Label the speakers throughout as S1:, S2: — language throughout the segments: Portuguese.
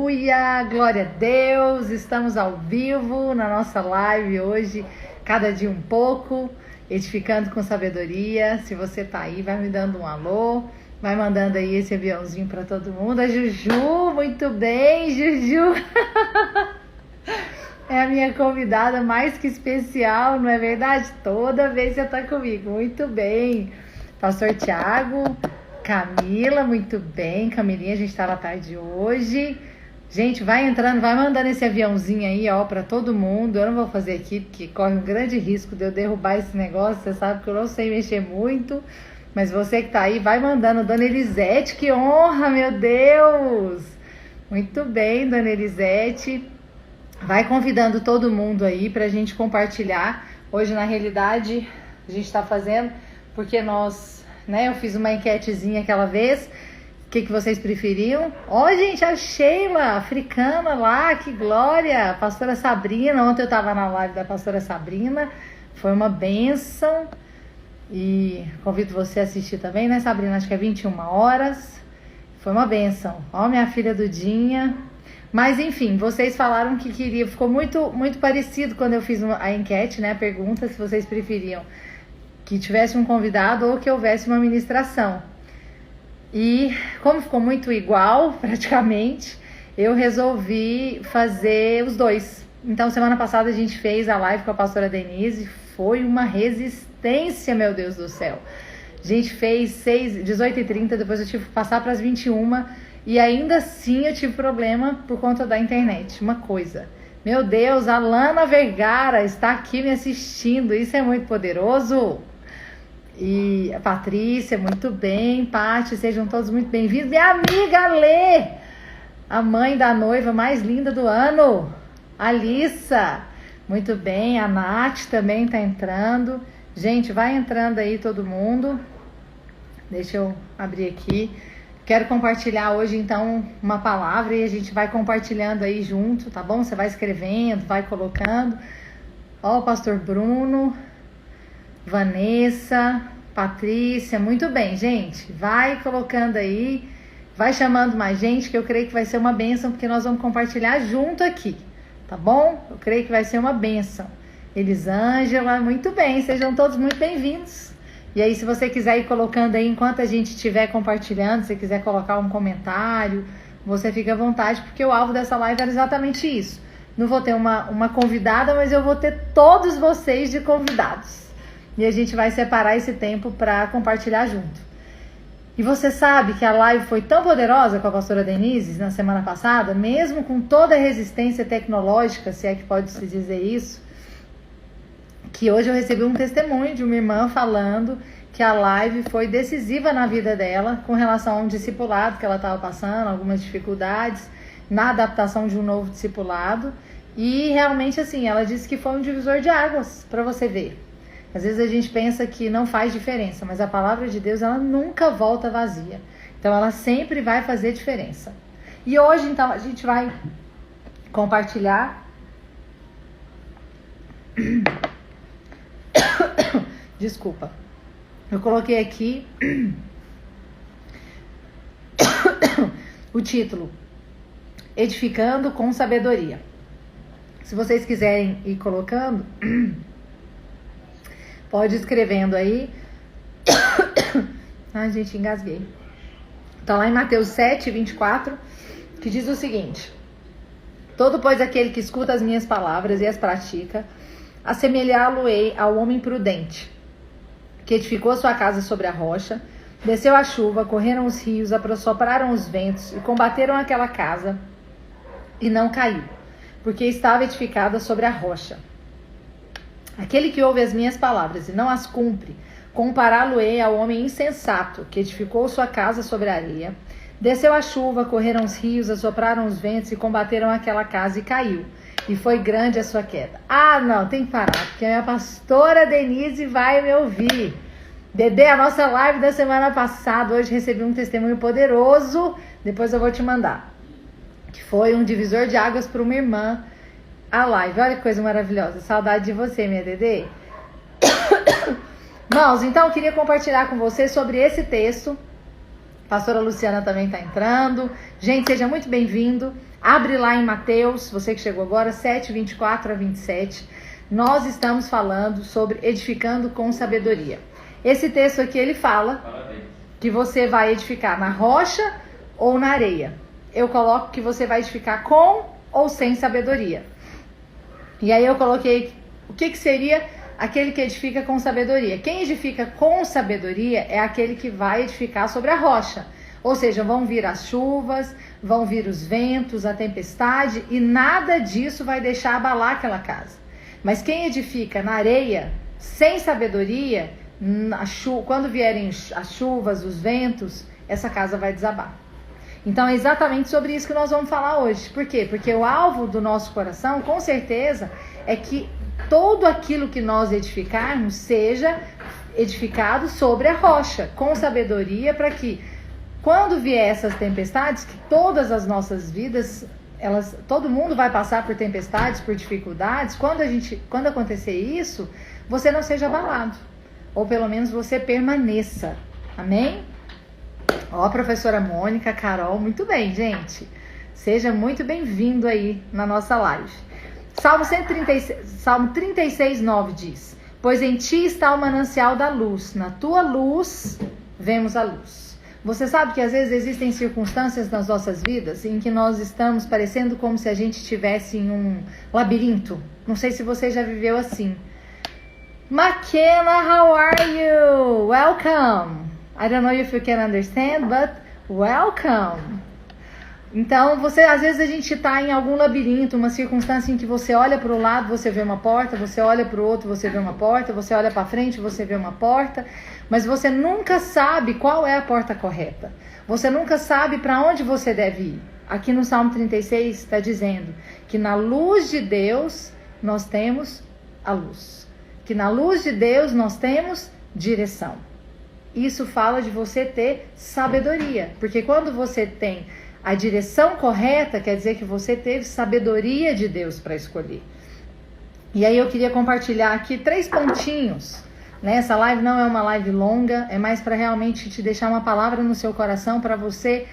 S1: Aleluia, glória a Deus, estamos ao vivo na nossa live hoje, cada dia um pouco, edificando com sabedoria. Se você tá aí, vai me dando um alô, vai mandando aí esse aviãozinho para todo mundo. A Juju, muito bem, Juju, é a minha convidada mais que especial, não é verdade? Toda vez você tá comigo, muito bem. Pastor Tiago, Camila, muito bem. Camilinha, a gente tá na tarde hoje. Gente, vai entrando, vai mandando esse aviãozinho aí, ó, pra todo mundo. Eu não vou fazer aqui, porque corre um grande risco de eu derrubar esse negócio. Você sabe que eu não sei mexer muito. Mas você que tá aí, vai mandando. Dona Elisete, que honra, meu Deus! Muito bem, Dona Elisete. Vai convidando todo mundo aí pra gente compartilhar. Hoje, na realidade, a gente tá fazendo... porque nós, né, eu fiz uma enquetezinha aquela vez, o que vocês preferiam? Ó, gente, a Sheila, africana lá, que glória, pastora Sabrina, ontem eu tava na live da pastora Sabrina, foi uma bênção, e convido você a assistir também, né, Sabrina, acho que é 21 horas, foi uma bênção. Ó, minha filha Dudinha, mas enfim, vocês falaram que queria, ficou muito parecido quando eu fiz a enquete, né, a pergunta, se vocês preferiam que tivesse um convidado ou que houvesse uma ministração. E como ficou muito igual, praticamente, eu resolvi fazer os dois. Então, semana passada a gente fez a live com a pastora Denise, foi uma resistência, meu Deus do céu. A gente fez 18h30, depois eu tive que passar para as 21h, e ainda assim eu tive problema por conta da internet, uma coisa. Meu Deus, a Lana Vergara está aqui me assistindo, isso é muito poderoso. E a Patrícia, muito bem. Paty, sejam todos muito bem-vindos. Minha amiga Lê, a mãe da noiva mais linda do ano. Alissa, muito bem. A Nath também tá entrando. Gente, vai entrando aí todo mundo. Deixa eu abrir aqui. Quero compartilhar hoje, então, uma palavra e a gente vai compartilhando aí junto, tá bom? Você vai escrevendo, vai colocando. Ó, o pastor Bruno... Vanessa, Patrícia, muito bem, gente, vai colocando aí, vai chamando mais gente, que eu creio que vai ser uma bênção, porque nós vamos compartilhar junto aqui, tá bom? Eu creio que vai ser uma bênção. Elisângela, muito bem, sejam todos muito bem-vindos. E aí, se você quiser ir colocando aí, enquanto a gente estiver compartilhando, se quiser colocar um comentário, você fica à vontade, porque o alvo dessa live era exatamente isso. Não vou ter uma convidada, mas eu vou ter todos vocês de convidados. E a gente vai separar esse tempo para compartilhar junto. E você sabe que a live foi tão poderosa com a pastora Denise na semana passada, mesmo com toda a resistência tecnológica, se é que pode se dizer isso, que hoje eu recebi um testemunho de uma irmã falando que a live foi decisiva na vida dela com relação a um discipulado que ela estava passando, algumas dificuldades na adaptação de um novo discipulado. E realmente, assim, ela disse que foi um divisor de águas, para você ver. Às vezes a gente pensa que não faz diferença, mas a palavra de Deus, ela nunca volta vazia. Então, ela sempre vai fazer diferença. E hoje, então, a gente vai compartilhar... Desculpa. Eu coloquei aqui o título: Edificando com Sabedoria. Se vocês quiserem ir colocando... Pode ir escrevendo aí. Ai, gente, engasguei. Tá lá em Mateus 7:24, que diz o seguinte: todo, pois, aquele que escuta as minhas palavras e as pratica, assemelhá-lo-ei ao homem prudente, que edificou sua casa sobre a rocha, desceu a chuva, correram os rios, assopraram os ventos e combateram aquela casa, e não caiu, porque estava edificada sobre a rocha. Aquele que ouve as minhas palavras e não as cumpre, compará-lo-ei ao homem insensato, que edificou sua casa sobre a areia. Desceu a chuva, correram os rios, assopraram os ventos e combateram aquela casa e caiu. E foi grande a sua queda. Ah, não, tem que parar, porque a minha pastora Denise vai me ouvir. Dedê, a nossa live da semana passada, hoje recebi um testemunho poderoso, depois eu vou te mandar. Que foi um divisor de águas para uma irmã. A live, olha que coisa maravilhosa. Saudade de você, minha Dedê. Irmãos, então eu queria compartilhar com vocês sobre esse texto Pastora Luciana também está entrando. Gente, seja muito bem-vindo. Abre lá em Mateus, você que chegou agora, 7, 24 a 27. Nós estamos falando sobre edificando com sabedoria. Esse texto aqui, ele fala que você vai edificar na rocha ou na areia. Eu coloco que você vai edificar com ou sem sabedoria. E aí eu coloquei o que seria aquele que edifica com sabedoria. Quem edifica com sabedoria é aquele que vai edificar sobre a rocha. Ou seja, vão vir as chuvas, vão vir os ventos, a tempestade, e nada disso vai deixar abalar aquela casa. Mas quem edifica na areia, sem sabedoria, quando vierem as chuvas, os ventos, essa casa vai desabar. Então é exatamente sobre isso que nós vamos falar hoje. Por quê? Porque o alvo do nosso coração, com certeza, é que todo aquilo que nós edificarmos seja edificado sobre a rocha, com sabedoria, para que quando vier essas tempestades, que todas as nossas vidas, todo mundo vai passar por tempestades, por dificuldades, quando acontecer isso, você não seja abalado, ou pelo menos você permaneça. Amém? Ó, professora Mônica, Carol, muito bem, gente. Seja muito bem-vindo aí na nossa live. Salmo 36, 9 diz: pois em ti está o manancial da luz, na tua luz vemos a luz. Você sabe que às vezes existem circunstâncias nas nossas vidas em que nós estamos parecendo como se a gente estivesse em um labirinto. Não sei se você já viveu assim. McKenna, how are you? Welcome. I don't know if you can understand, but welcome. Então, às vezes a gente está em algum labirinto, uma circunstância em que você olha para o lado, você vê uma porta, você olha para o outro, você vê uma porta, você olha para frente, você vê uma porta, mas você nunca sabe qual é a porta correta. Você nunca sabe para onde você deve ir. Aqui no Salmo 36 está dizendo que na luz de Deus nós temos a luz. Que na luz de Deus nós temos direção. Isso fala de você ter sabedoria, porque quando você tem a direção correta, quer dizer que você teve sabedoria de Deus para escolher. E aí eu queria compartilhar aqui 3 pontinhos. Né? Essa live não é uma live longa, é mais para realmente te deixar uma palavra no seu coração, para você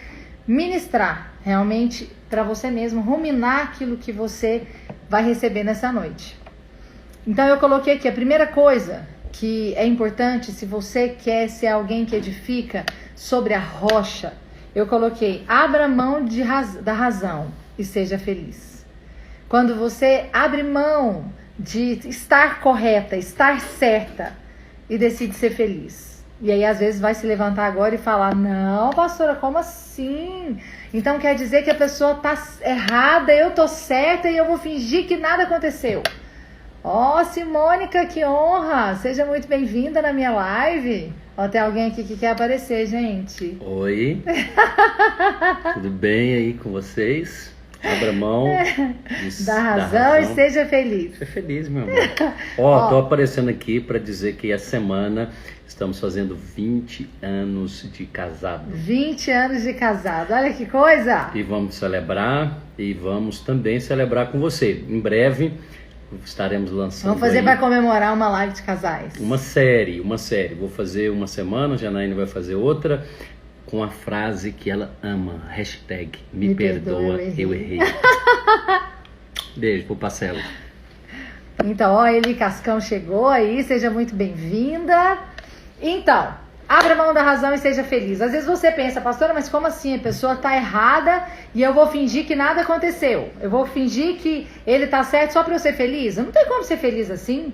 S1: ministrar, realmente para você mesmo, ruminar aquilo que você vai receber nessa noite. Então eu coloquei aqui a primeira coisa que é importante, se você quer ser alguém que edifica sobre a rocha, eu coloquei: abra mão da razão e seja feliz. Quando você abre mão de estar correta, estar certa e decide ser feliz. E aí às vezes vai se levantar agora e falar: não, pastora, como assim? Então quer dizer que a pessoa está errada, eu tô certa e eu vou fingir que nada aconteceu. Ó, Simônica, que honra! Seja muito bem-vinda na minha live. Ó, tem alguém aqui que quer aparecer, gente.
S2: Oi. Tudo bem aí com vocês? Abra mão
S1: da razão e seja feliz.
S2: Seja feliz, meu amor. Ó, tô aparecendo aqui para dizer que essa semana estamos fazendo 20 anos de casado.
S1: 20 anos de casado, olha que coisa!
S2: E vamos celebrar, e vamos também celebrar com você. Em breve estaremos lançando.
S1: Vamos fazer para comemorar uma live de casais.
S2: Uma série. Vou fazer uma semana, a Janaína vai fazer outra, com a frase que ela ama. Hashtag me perdoa, eu errei. Beijo pro Parcelo.
S1: Então, ó, Eli Cascão chegou aí, seja muito bem-vinda. Então, abra mão da razão e seja feliz. Às vezes você pensa: pastora, mas como assim? A pessoa tá errada e eu vou fingir que nada aconteceu. Eu vou fingir que ele tá certo só para eu ser feliz? Não tem como ser feliz assim.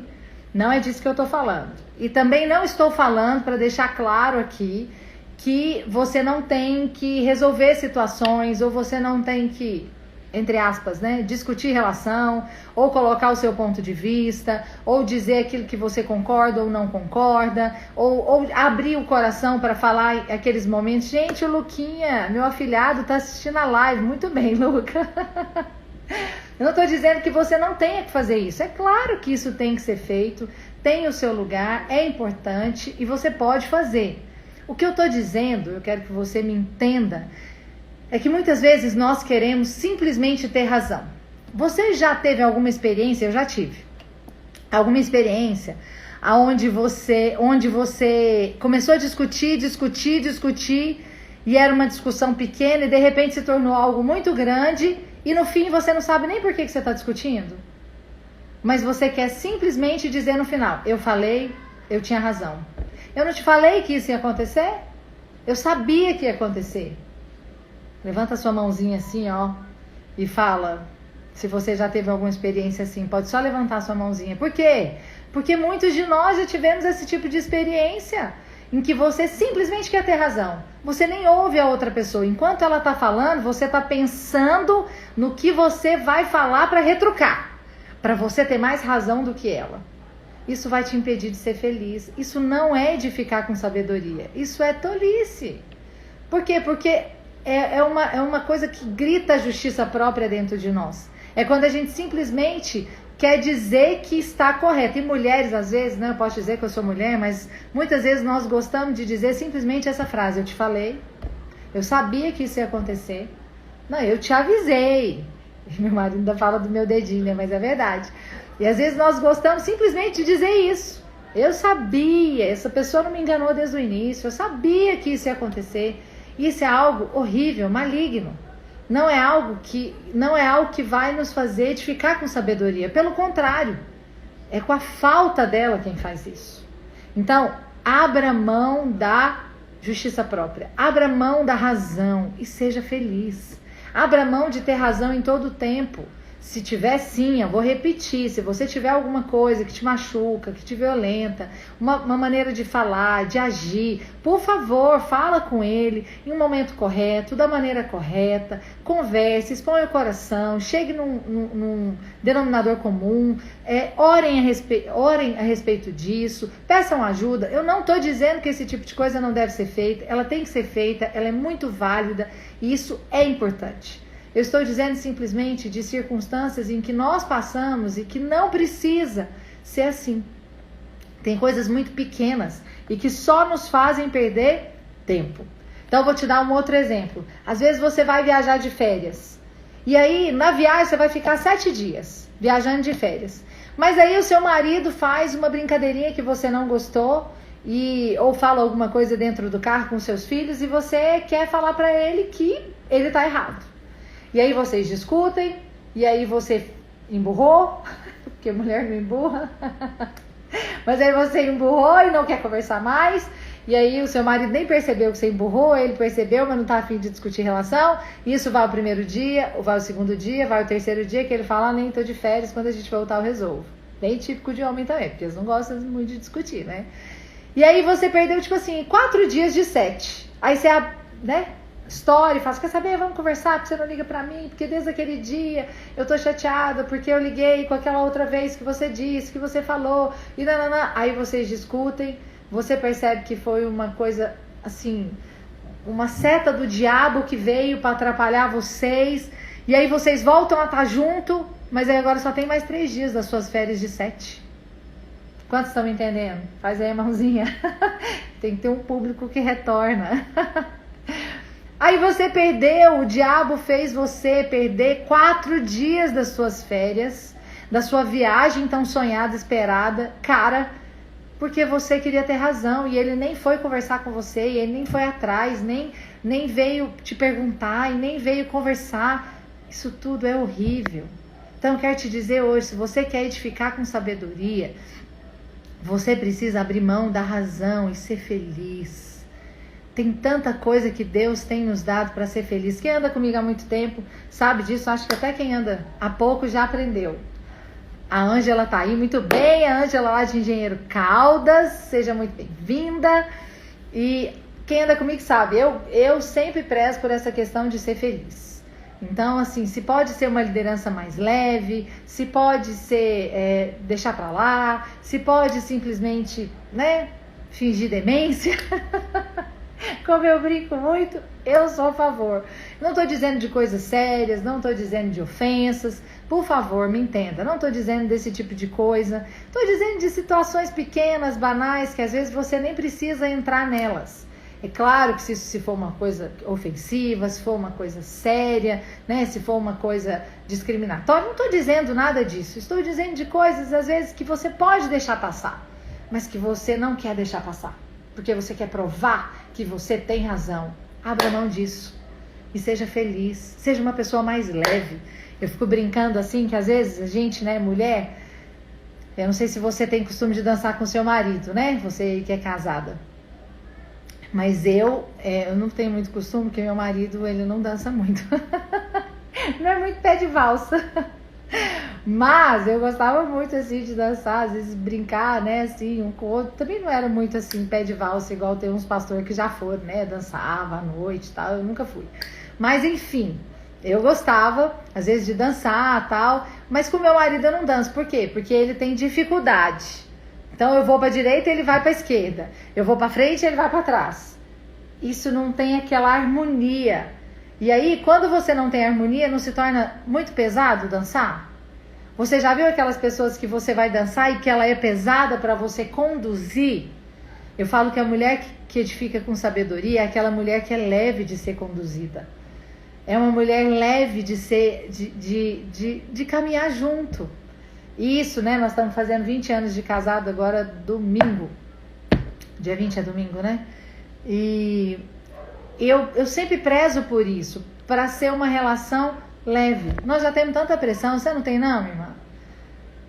S1: Não é disso que eu tô falando. E também não estou falando, para deixar claro aqui, que você não tem que resolver situações, ou você não tem que, entre aspas, né, discutir relação, ou colocar o seu ponto de vista, ou dizer aquilo que você concorda ou não concorda, ou abrir o coração para falar aqueles momentos. Gente, o Luquinha, meu afilhado, tá assistindo a live. Muito bem, Luca. Eu não estou dizendo que você não tenha que fazer isso. É claro que isso tem que ser feito, tem o seu lugar, é importante e você pode fazer. O que eu estou dizendo, eu quero que você me entenda, é que muitas vezes nós queremos simplesmente ter razão. Você já teve alguma experiência? Eu já tive. Alguma experiência onde você começou a discutir e era uma discussão pequena e de repente se tornou algo muito grande e no fim você não sabe nem por que você está discutindo. Mas você quer simplesmente dizer no final, eu falei, eu tinha razão. Eu não te falei que isso ia acontecer? Eu sabia que ia acontecer. Levanta sua mãozinha assim, ó, e fala, se você já teve alguma experiência assim, pode só levantar sua mãozinha. Por quê? Porque muitos de nós já tivemos esse tipo de experiência, em que você simplesmente quer ter razão. Você nem ouve a outra pessoa. Enquanto ela está falando, você está pensando no que você vai falar para retrucar, para você ter mais razão do que ela. Isso vai te impedir de ser feliz. Isso não é edificar com sabedoria. Isso é tolice. Por quê? Porque é uma coisa que grita a justiça própria dentro de nós. É quando a gente simplesmente quer dizer que está correto. E mulheres, às vezes, né, eu posso dizer que eu sou mulher, mas muitas vezes nós gostamos de dizer simplesmente essa frase. Eu te falei, eu sabia que isso ia acontecer. Não, eu te avisei. Meu marido ainda fala do meu dedinho, né, mas é verdade. E às vezes nós gostamos simplesmente de dizer isso. Eu sabia, essa pessoa não me enganou desde o início, eu sabia que isso ia acontecer. Isso é algo horrível, maligno. Não é algo que vai nos fazer edificar com sabedoria. Pelo contrário, é com a falta dela quem faz isso. Então, abra mão da justiça própria. Abra mão da razão e seja feliz. Abra mão de ter razão em todo o tempo. Se tiver, sim, eu vou repetir, se você tiver alguma coisa que te machuca, que te violenta, uma maneira de falar, de agir, por favor, fala com ele em um momento correto, da maneira correta, converse, exponha o coração, chegue num denominador comum, orem a respeito disso, peçam ajuda. Eu não estou dizendo que esse tipo de coisa não deve ser feita, ela tem que ser feita, ela é muito válida e isso é importante. Eu estou dizendo simplesmente de circunstâncias em que nós passamos e que não precisa ser assim. Tem coisas muito pequenas e que só nos fazem perder tempo. Então eu vou te dar um outro exemplo. Às vezes você vai viajar de férias. E aí na viagem você vai ficar 7 dias viajando de férias. Mas aí o seu marido faz uma brincadeirinha que você não gostou ou fala alguma coisa dentro do carro com seus filhos e você quer falar para ele que ele está errado. E aí vocês discutem, e aí você emburrou, porque mulher não emburra, mas aí você emburrou e não quer conversar mais, e aí o seu marido nem percebeu que você emburrou, ele percebeu, mas não está a fim de discutir relação, isso vai o primeiro dia, vai o segundo dia, vai o terceiro dia, que ele fala, nem estou de férias, quando a gente voltar eu resolvo. Bem típico de homem também, porque eles não gostam muito de discutir, né? E aí você perdeu, tipo assim, 4 dias de 7, aí você, né? História, faz, quer saber, vamos conversar, porque você não liga pra mim, porque desde aquele dia eu tô chateada, porque eu liguei com aquela outra vez que você disse, que você falou, e nanana. Aí vocês discutem, você percebe que foi uma coisa, assim, uma seta do diabo que veio pra atrapalhar vocês, e aí vocês voltam a estar junto, mas aí agora só tem mais 3 dias das suas férias de 7. Quantos estão me entendendo? Faz aí a mãozinha. Tem que ter um público que retorna. Aí você perdeu, o diabo fez você perder 4 dias das suas férias, da sua viagem tão sonhada, esperada, cara, porque você queria ter razão e ele nem foi conversar com você, e ele nem foi atrás, nem veio te perguntar e nem veio conversar. Isso tudo é horrível. Então eu quero te dizer hoje, se você quer edificar com sabedoria, você precisa abrir mão da razão e ser feliz. Tem tanta coisa que Deus tem nos dado para ser feliz. Quem anda comigo há muito tempo sabe disso. Acho que até quem anda há pouco já aprendeu. A Ângela tá aí, muito bem. A Ângela lá de Engenheiro Caldas. Seja muito bem-vinda. E quem anda comigo sabe, eu sempre prezo por essa questão de ser feliz. Então, assim, se pode ser uma liderança mais leve, se pode ser deixar para lá, se pode simplesmente, né, fingir demência... Como eu brinco muito, eu sou a favor. Não estou dizendo de coisas sérias, não estou dizendo de ofensas. Por favor, me entenda. Não estou dizendo desse tipo de coisa. Estou dizendo de situações pequenas, banais, que às vezes você nem precisa entrar nelas. É claro que se for uma coisa ofensiva, se for uma coisa séria, né, se for uma coisa discriminatória, não estou dizendo nada disso. Estou dizendo de coisas, às vezes, que você pode deixar passar, mas que você não quer deixar passar. Porque você quer provar que você tem razão Abra mão disso e seja feliz, seja uma pessoa mais leve. Eu fico brincando assim, que às vezes a gente, né, mulher, eu não sei se você tem costume de dançar com seu marido, né, você que é casada, mas eu não tenho muito costume, porque meu marido, ele não dança muito, não é muito pé de valsa, mas eu gostava muito, assim, de dançar, às vezes brincar, né, assim, um com o outro. Também não era muito, assim, pé de valsa, igual tem uns pastores que já foram, né, dançava à noite e tal, eu nunca fui. Mas, enfim, eu gostava, às vezes, de dançar e tal, mas com meu marido eu não danço. Por quê? Porque ele tem dificuldade. Então, eu vou pra direita, ele vai pra esquerda. Eu vou pra frente, ele vai pra trás. Isso não tem aquela harmonia. E aí, quando você não tem harmonia, não se torna muito pesado dançar? Você já viu aquelas pessoas que você vai dançar e que ela é pesada para você conduzir? Eu falo que a mulher que edifica com sabedoria é aquela mulher que é leve de ser conduzida. É uma mulher leve de ser, de caminhar junto. E isso, né? Nós estamos fazendo 20 anos de casado agora, domingo. Dia 20 é domingo, né? E eu sempre prezo por isso, para ser uma relação leve. Nós já temos tanta pressão, você não tem não, minha irmã?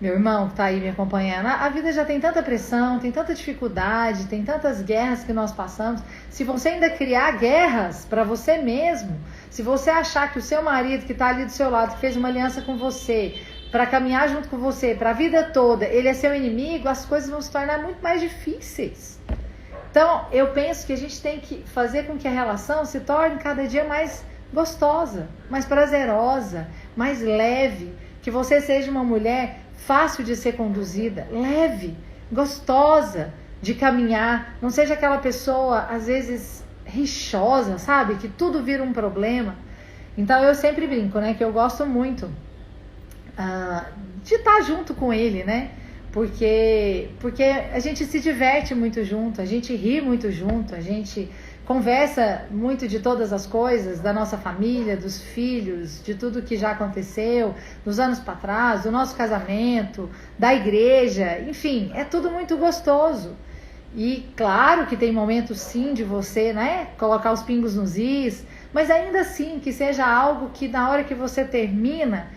S1: Meu irmão que tá aí me acompanhando, a vida já tem tanta pressão, tem tanta dificuldade, tem tantas guerras que nós passamos. Se você ainda criar guerras para você mesmo, se você achar que o seu marido que tá ali do seu lado, que fez uma aliança com você, para caminhar junto com você, para a vida toda, ele é seu inimigo, as coisas vão se tornar muito mais difíceis. Então, eu penso que a gente tem que fazer com que a relação se torne cada dia mais gostosa, mais prazerosa, mais leve, que você seja uma mulher fácil de ser conduzida, leve, gostosa de caminhar, não seja aquela pessoa, às vezes, rixosa, sabe? Que tudo vira um problema. Então, eu sempre brinco, né? Que eu gosto muito de estar junto com ele, né? Porque a gente se diverte muito junto, a gente ri muito junto, a gente conversa muito de todas as coisas, da nossa família, dos filhos, de tudo que já aconteceu, dos anos para trás, do nosso casamento, da igreja, enfim, é tudo muito gostoso. E claro que tem momentos sim de você, né, colocar os pingos nos is, mas ainda assim que seja algo que na hora que você termina,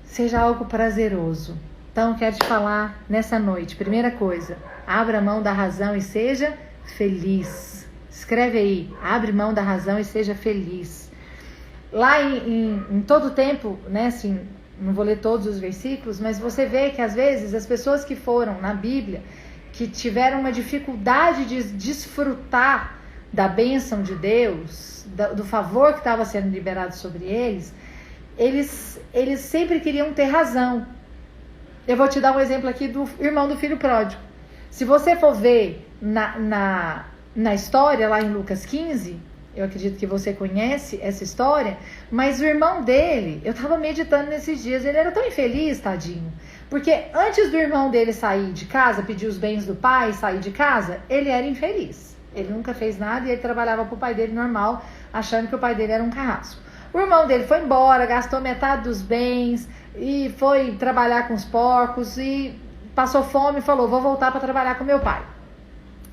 S1: seja algo prazeroso. Então, quero te falar nessa noite, primeira coisa, abra mão da razão e seja feliz. Escreve aí, abre mão da razão e seja feliz. Lá em todo o tempo, né, assim, não vou ler todos os versículos, mas você vê que às vezes as pessoas que foram na Bíblia, que tiveram uma dificuldade de desfrutar da bênção de Deus, do favor que estava sendo liberado sobre eles sempre queriam ter razão. Eu vou te dar um exemplo aqui do irmão do filho pródigo. Se você for ver na história, lá em Lucas 15, eu acredito que você conhece essa história, mas o irmão dele, eu tava meditando nesses dias, ele era tão infeliz, tadinho, porque antes do irmão dele sair de casa, pedir os bens do pai, sair de casa, ele era infeliz. Ele nunca fez nada e ele trabalhava pro pai dele normal, achando que o pai dele era um carrasco. O irmão dele foi embora, gastou metade dos bens e foi trabalhar com os porcos e passou fome e falou, vou voltar para trabalhar com meu pai.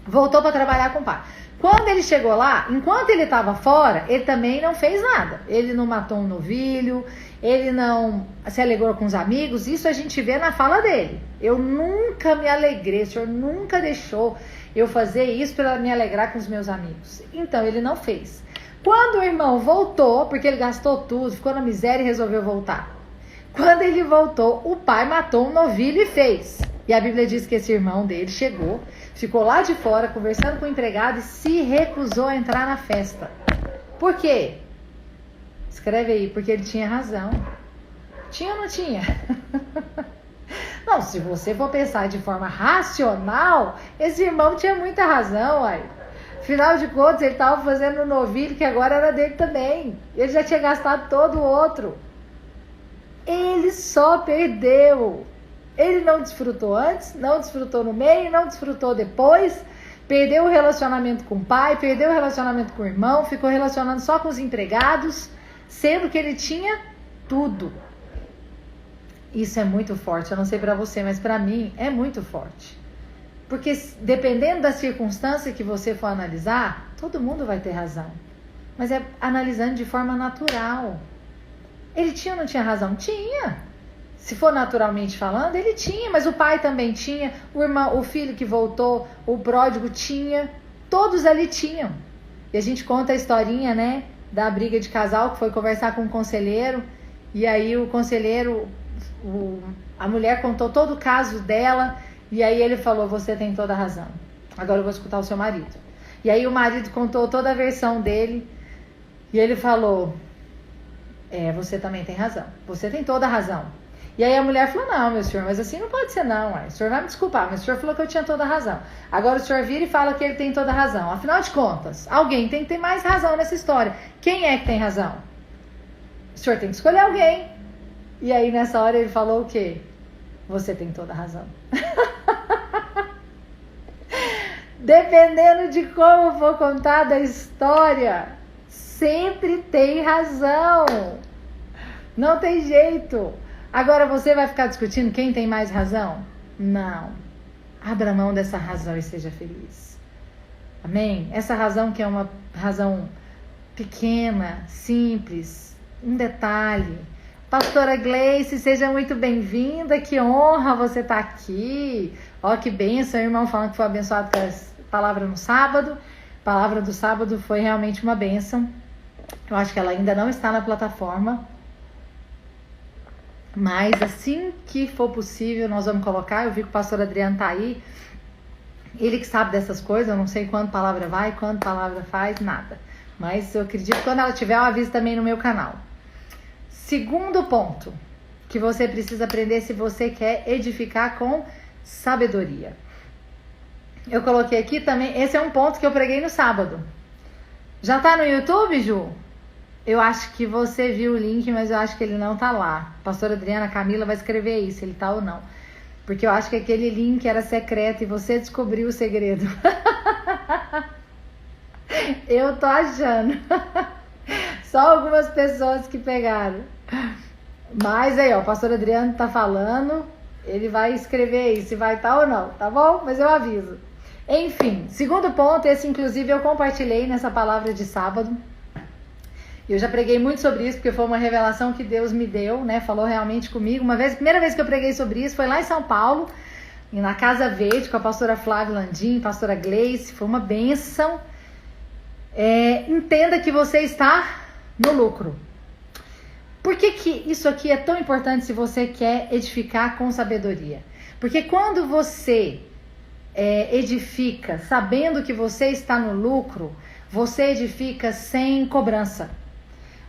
S1: Voltou para trabalhar com o pai. Quando ele chegou lá, enquanto ele estava fora, ele também não fez nada. Ele não matou um novilho, ele não se alegrou com os amigos. Isso a gente vê na fala dele. Eu nunca me alegrei, o Senhor nunca deixou eu fazer isso para me alegrar com os meus amigos. Então, ele não fez. Quando o irmão voltou, porque ele gastou tudo, ficou na miséria e resolveu voltar. Quando ele voltou, o pai matou um novilho e fez. E a Bíblia diz que esse irmão dele chegou, ficou lá de fora conversando com o empregado e se recusou a entrar na festa. Por quê? Escreve aí, porque ele tinha razão. Tinha ou não tinha? Não, se você for pensar de forma racional, esse irmão tinha muita razão, uai. Afinal de contas, ele estava fazendo um novilho que agora era dele também. Ele já tinha gastado todo o outro. Ele só perdeu. Ele não desfrutou antes, não desfrutou no meio, não desfrutou depois. Perdeu o relacionamento com o pai, perdeu o relacionamento com o irmão, ficou relacionando só com os empregados, sendo que ele tinha tudo. Isso é muito forte. Eu não sei pra você, mas pra mim é muito forte. Porque dependendo da circunstância que você for analisar, todo mundo vai ter razão. mas é analisando de forma natural. Ele tinha ou não tinha razão? Tinha. Se for naturalmente falando, ele tinha, mas o pai também tinha, o irmão, o filho que voltou, o pródigo tinha, todos ali tinham. E a gente conta a historinha, né, da briga de casal, que foi conversar com um conselheiro, e aí o conselheiro, a mulher contou todo o caso dela, e aí ele falou, você tem toda a razão, agora eu vou escutar o seu marido. E aí o marido contou toda a versão dele, e ele falou, você também tem razão, você tem toda a razão. E aí a mulher falou, não, meu senhor, mas assim não pode ser não, o senhor vai me desculpar, mas o senhor falou que eu tinha toda a razão. Agora o senhor vira e fala que ele tem toda a razão. Afinal de contas, alguém tem que ter mais razão nessa história. Quem é que tem razão? O senhor tem que escolher alguém. E aí nessa hora ele falou o quê? Você tem toda a razão. Dependendo de como for contada a história, sempre tem razão. Não tem jeito. Agora você vai ficar discutindo quem tem mais razão? Não. Abra mão dessa razão e seja feliz. Amém? Essa razão que é uma razão pequena, simples, um detalhe. Pastora Gleice, seja muito bem-vinda. Que honra você estar aqui. Ó, que bênção, irmão falando que foi abençoado com a palavra no sábado. A palavra do sábado foi realmente uma bênção. Eu acho que ela ainda não está na plataforma. Mas assim que for possível, nós vamos colocar. Eu vi que o pastor Adriano tá aí. Ele que sabe dessas coisas. Eu não sei quando palavra vai, quando palavra faz, nada. Mas eu acredito que quando ela tiver, eu aviso também no meu canal. Segundo ponto que você precisa aprender se você quer edificar com sabedoria. Eu coloquei aqui também. Esse é um ponto que eu preguei no sábado. Já tá no YouTube, Ju? Eu acho que você viu o link, mas eu acho que ele não tá lá. A pastora Adriana Camila vai escrever aí, se ele tá ou não. Porque eu acho que aquele link era secreto e você descobriu o segredo. Eu tô achando. Só algumas pessoas que pegaram. Mas aí, ó, o pastor Adriano tá falando. Ele vai escrever aí se vai estar ou não, tá bom? Mas eu aviso. Enfim, segundo ponto, esse inclusive eu compartilhei nessa palavra de sábado. Eu já preguei muito sobre isso, porque foi uma revelação que Deus me deu, né? Falou realmente comigo. A primeira vez que eu preguei sobre isso foi lá em São Paulo, na Casa Verde, com a pastora Flávia Landim, pastora Gleice. Foi uma bênção. Entenda que você está no lucro. Por que isso aqui é tão importante se você quer edificar com sabedoria? Porque quando você edifica sabendo que você está no lucro, você edifica sem cobrança.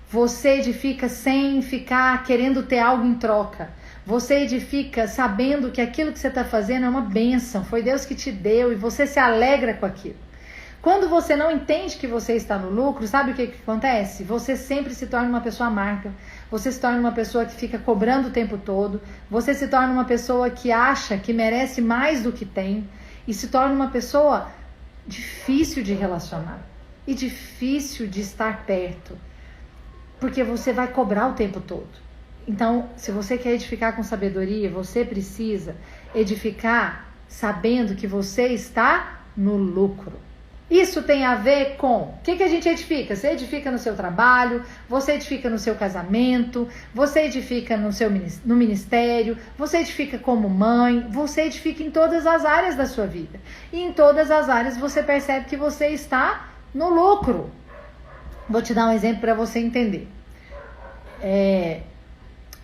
S1: Você edifica sem ficar querendo ter algo em troca. Você edifica sabendo que aquilo que você está fazendo é uma bênção. Foi Deus que te deu e você se alegra com aquilo. Quando você não entende que você está no lucro, sabe o que acontece? Você sempre se torna uma pessoa amarga. Você se torna uma pessoa que fica cobrando o tempo todo. Você se torna uma pessoa que acha que merece mais do que tem. E se torna uma pessoa difícil de relacionar. E difícil de estar perto. Porque você vai cobrar o tempo todo. Então, se você quer edificar com sabedoria, você precisa edificar sabendo que você está no lucro. Isso tem a ver com o que a gente edifica? Você edifica no seu trabalho, você edifica no seu casamento, você edifica no ministério, você edifica como mãe, você edifica em todas as áreas da sua vida. E em todas as áreas você percebe que você está no lucro. Vou te dar um exemplo para você entender.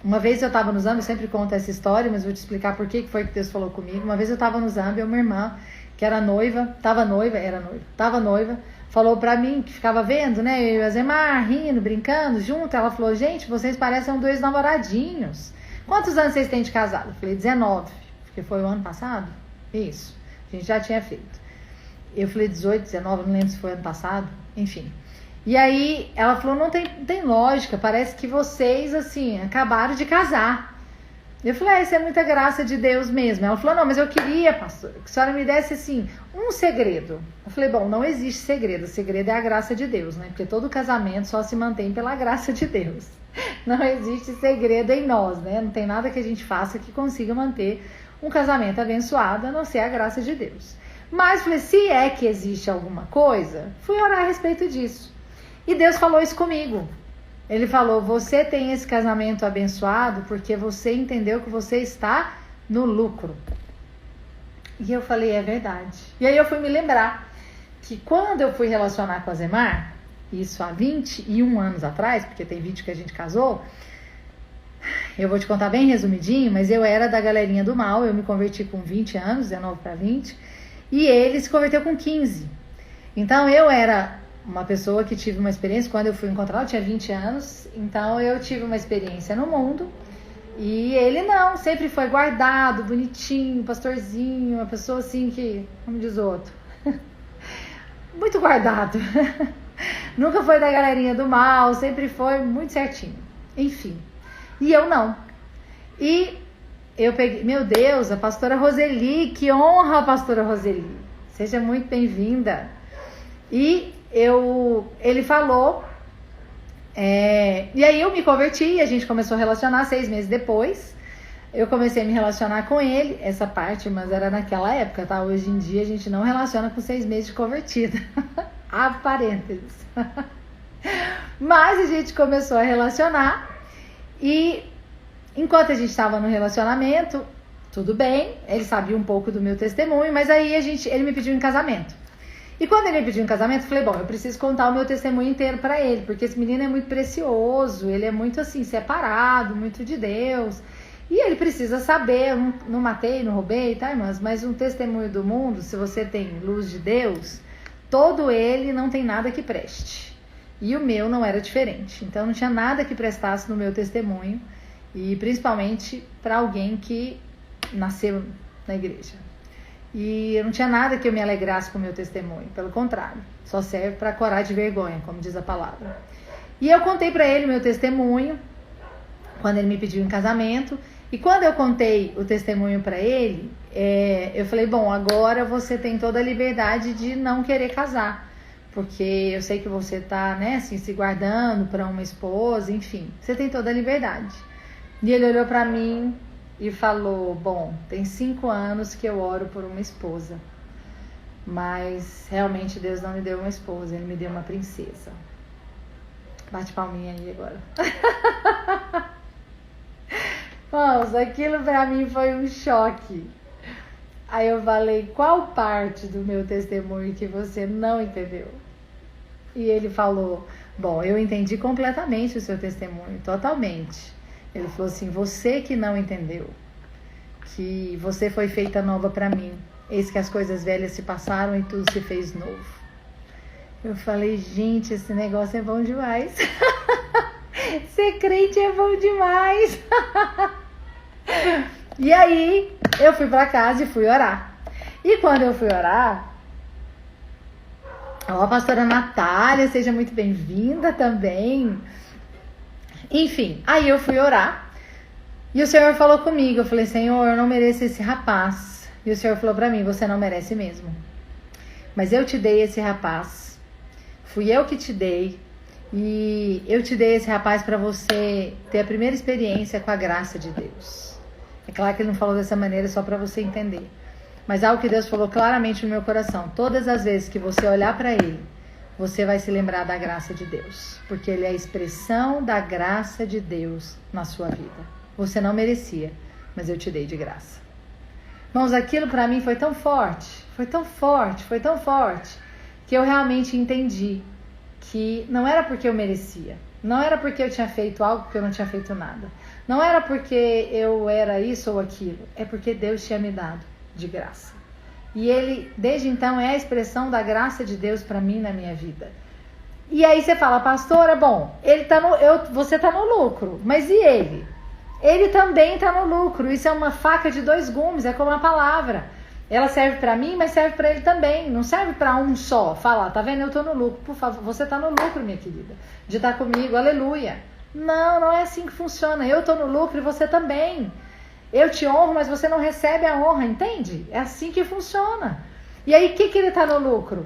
S1: Uma vez eu estava no Zâmbia, eu sempre conto essa história, mas vou te explicar por que foi que Deus falou comigo. Uma vez eu estava no Zâmbia, uma irmã que era noiva, tava noiva, falou pra mim, que ficava vendo, né, eu e a Zemar rindo, brincando junto, ela falou, gente, vocês parecem dois namoradinhos. Quantos anos vocês têm de casado? Eu falei, 19, porque foi o ano passado? Isso, a gente já tinha feito. Eu falei 18, 19, não lembro se foi ano passado, enfim. E aí ela falou, não tem lógica, parece que vocês, assim, acabaram de casar. Eu falei, isso é muita graça de Deus mesmo. Ela falou, não, mas eu queria, pastor, que a senhora me desse, assim, um segredo. Eu falei, bom, não existe segredo, o segredo é a graça de Deus, né? Porque todo casamento só se mantém pela graça de Deus. Não existe segredo em nós, né? Não tem nada que a gente faça que consiga manter um casamento abençoado, a não ser a graça de Deus. Mas, falei, se é que existe alguma coisa, fui orar a respeito disso. E Deus falou isso comigo. Ele falou, você tem esse casamento abençoado porque você entendeu que você está no lucro. E eu falei, é verdade. E aí eu fui me lembrar que quando eu fui relacionar com a Zemar, isso há 21 anos atrás, porque tem vídeo que a gente casou, eu vou te contar bem resumidinho, mas eu era da galerinha do mal, eu me converti com 20 anos, 19 para 20, e ele se converteu com 15. Então eu era uma pessoa que tive uma experiência, quando eu fui encontrar, eu tinha 20 anos, então eu tive uma experiência no mundo, e ele não, sempre foi guardado, bonitinho, pastorzinho, uma pessoa assim que, como diz o outro, muito guardado. Nunca foi da galerinha do mal, sempre foi muito certinho. Enfim, e eu não. E eu peguei, meu Deus, a pastora Roseli, que honra a pastora Roseli. Seja muito bem-vinda. E ele falou, e aí eu me converti, a gente começou a relacionar 6 meses depois. Eu comecei a me relacionar com ele, essa parte, mas era naquela época, tá? Hoje em dia a gente não relaciona com 6 meses de convertida. Há parênteses. Mas a gente começou a relacionar e enquanto a gente estava no relacionamento, tudo bem, ele sabia um pouco do meu testemunho, mas aí ele me pediu em casamento. E quando ele me pediu em casamento, eu falei, bom, eu preciso contar o meu testemunho inteiro pra ele, porque esse menino é muito precioso, ele é muito assim, separado, muito de Deus, e ele precisa saber, eu não matei, não roubei, tá, irmãs? Mas um testemunho do mundo, se você tem luz de Deus, todo ele não tem nada que preste. E o meu não era diferente. Então não tinha nada que prestasse no meu testemunho. E principalmente para alguém que nasceu na igreja. E eu não tinha nada que eu me alegrasse com o meu testemunho. Pelo contrário, só serve para corar de vergonha, como diz a palavra. E eu contei para ele o meu testemunho, quando ele me pediu em casamento. E quando eu contei o testemunho para ele, eu falei, bom, agora você tem toda a liberdade de não querer casar. Porque eu sei que você tá, né, assim, se guardando para uma esposa, enfim. Você tem toda a liberdade. E ele olhou para mim e falou, bom, tem 5 anos que eu oro por uma esposa. Mas realmente Deus não me deu uma esposa, Ele me deu uma princesa. Bate palminha aí agora. Vamos, aquilo pra mim foi um choque. Aí eu falei, qual parte do meu testemunho que você não entendeu? E ele falou, bom, eu entendi completamente o seu testemunho, totalmente. Ele falou assim, você que não entendeu, que você foi feita nova pra mim. Eis que as coisas velhas se passaram e tudo se fez novo. Eu falei, gente, esse negócio é bom demais. Ser crente é bom demais. E aí, eu fui pra casa e fui orar. E quando eu fui orar, a pastora Natália, seja muito bem-vinda também. Enfim, aí eu fui orar. E o Senhor falou comigo. Eu falei, Senhor, eu não mereço esse rapaz. E o Senhor falou pra mim, você não merece mesmo. Mas eu te dei esse rapaz. Fui eu que te dei. E eu te dei esse rapaz pra você ter a primeira experiência com a graça de Deus. É claro que ele não falou dessa maneira só pra você entender. Mas algo que Deus falou claramente no meu coração. Todas as vezes que você olhar pra ele, você vai se lembrar da graça de Deus. Porque ele é a expressão da graça de Deus na sua vida. Você não merecia, mas eu te dei de graça. Irmãos, aquilo pra mim foi tão forte, que eu realmente entendi que não era porque eu merecia, não era porque eu tinha feito algo que eu não tinha feito nada, não era porque eu era isso ou aquilo, é porque Deus tinha me dado de graça. E ele, desde então, é a expressão da graça de Deus pra mim na minha vida. E aí você fala, pastora, bom, você tá no lucro, mas e ele? Ele também está no lucro. Isso é uma faca de 2 gumes, é como a palavra. Ela serve para mim, mas serve para ele também. Não serve para um só. Fala, tá vendo? Eu estou no lucro. Por favor, você está no lucro, minha querida. De estar comigo, aleluia. Não, não é assim que funciona. Eu estou no lucro e você também. Eu te honro, mas você não recebe a honra, entende? É assim que funciona. E aí, o que ele está no lucro?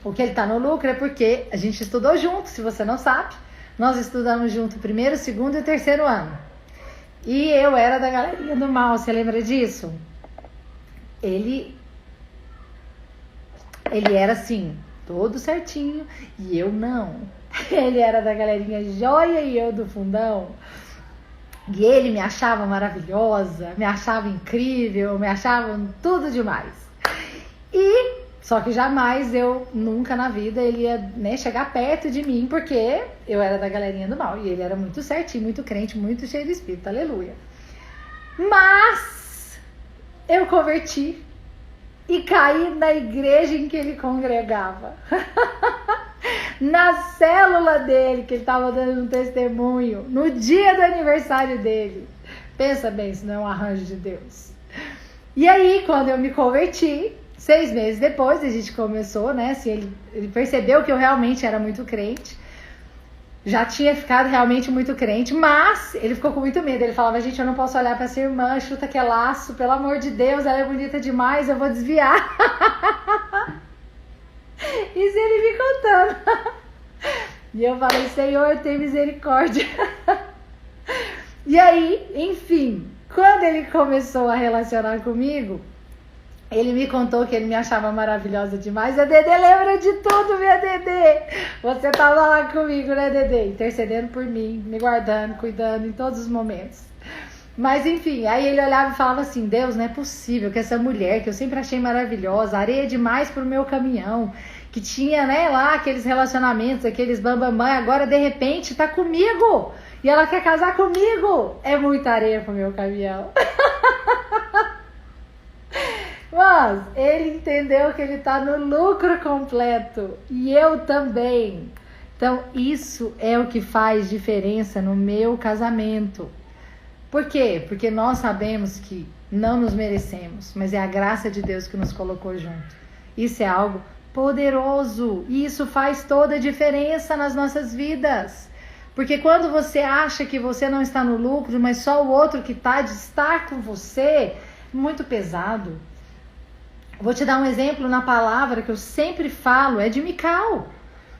S1: O que ele está no lucro é porque a gente estudou junto, se você não sabe. Nós estudamos junto o 1º, 2º e 3º ano. E eu era da galerinha do mal, você lembra disso? Ele era assim, todo certinho, e eu não. Ele era da galerinha joia e eu do fundão. E ele me achava maravilhosa, me achava incrível, me achava tudo demais. Só que jamais nunca na vida, ele ia, né, chegar perto de mim, porque eu era da galerinha do mal. E ele era muito certinho, muito crente, muito cheio de espírito, aleluia. Mas eu converti e caí na igreja em que ele congregava. Na célula dele, que ele estava dando um testemunho, no dia do aniversário dele. Pensa bem, isso não é um arranjo de Deus. E aí, quando eu me converti, 6 meses depois, a gente começou, né? Assim, ele percebeu que eu realmente era muito crente. Já tinha ficado realmente muito crente, mas ele ficou com muito medo. Ele falava, gente, eu não posso olhar para essa irmã, chuta que é laço, pelo amor de Deus, ela é bonita demais, eu vou desviar. Isso ele me contando. E eu falei, Senhor, tem misericórdia. E aí, enfim, quando ele começou a relacionar comigo, ele me contou que ele me achava maravilhosa demais. A Dedê lembra de tudo, minha Dedê. Você tava lá comigo, né, Dedê? Intercedendo por mim, me guardando, cuidando em todos os momentos. Mas enfim, aí ele olhava e falava assim, Deus, não é possível que essa mulher, que eu sempre achei maravilhosa, areia demais pro meu caminhão, que tinha, né, lá aqueles relacionamentos, aqueles bambamã, agora de repente tá comigo. E ela quer casar comigo. É muita areia pro meu caminhão. Mas ele entendeu que ele tá no lucro completo. E eu também. Então isso é o que faz diferença no meu casamento. Por quê? Porque nós sabemos que não nos merecemos, mas é a graça de Deus que nos colocou junto. Isso é algo poderoso. E isso faz toda a diferença nas nossas vidas. Porque quando você acha que você não está no lucro, mas só o outro que está com você, muito pesado. Vou te dar um exemplo na palavra que eu sempre falo, é de Mical.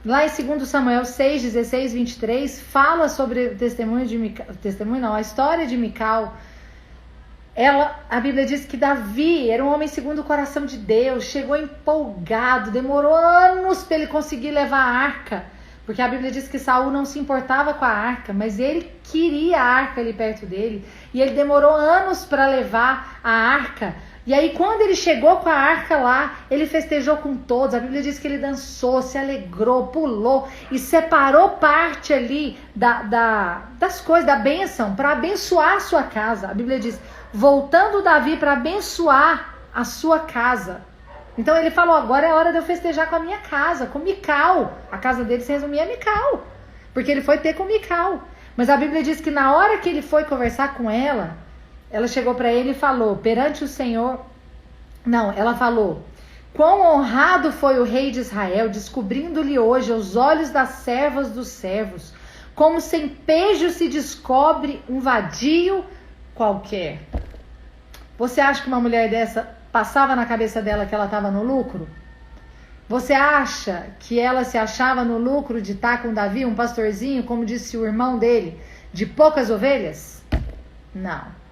S1: Lá em 2 Samuel 6, 16, 23, fala sobre o testemunho de Mical, a história de Mical. A Bíblia diz que Davi era um homem segundo o coração de Deus, chegou empolgado, demorou anos para ele conseguir levar a arca, porque a Bíblia diz que Saul não se importava com a arca, mas ele queria a arca ali perto dele, e ele demorou anos para levar a arca. E aí quando ele chegou com a arca lá, ele festejou com todos. A Bíblia diz que ele dançou, se alegrou, pulou e separou parte ali das coisas, da bênção, para abençoar a sua casa. A Bíblia diz, voltando Davi para abençoar a sua casa. Então ele falou, agora é hora de eu festejar com a minha casa, com Mical. A casa dele se resumia a Mical, porque ele foi ter com Mical. Mas a Bíblia diz que na hora que ele foi conversar com ela chegou para ele e falou, perante o Senhor... Não, ela falou, quão honrado foi o rei de Israel, descobrindo-lhe hoje aos olhos das servas dos servos, como sem pejo se descobre um vadio qualquer. Você acha que uma mulher dessa passava na cabeça dela que ela estava no lucro? Você acha que ela se achava no lucro de estar com Davi, um pastorzinho, como disse o irmão dele, de poucas ovelhas? Não.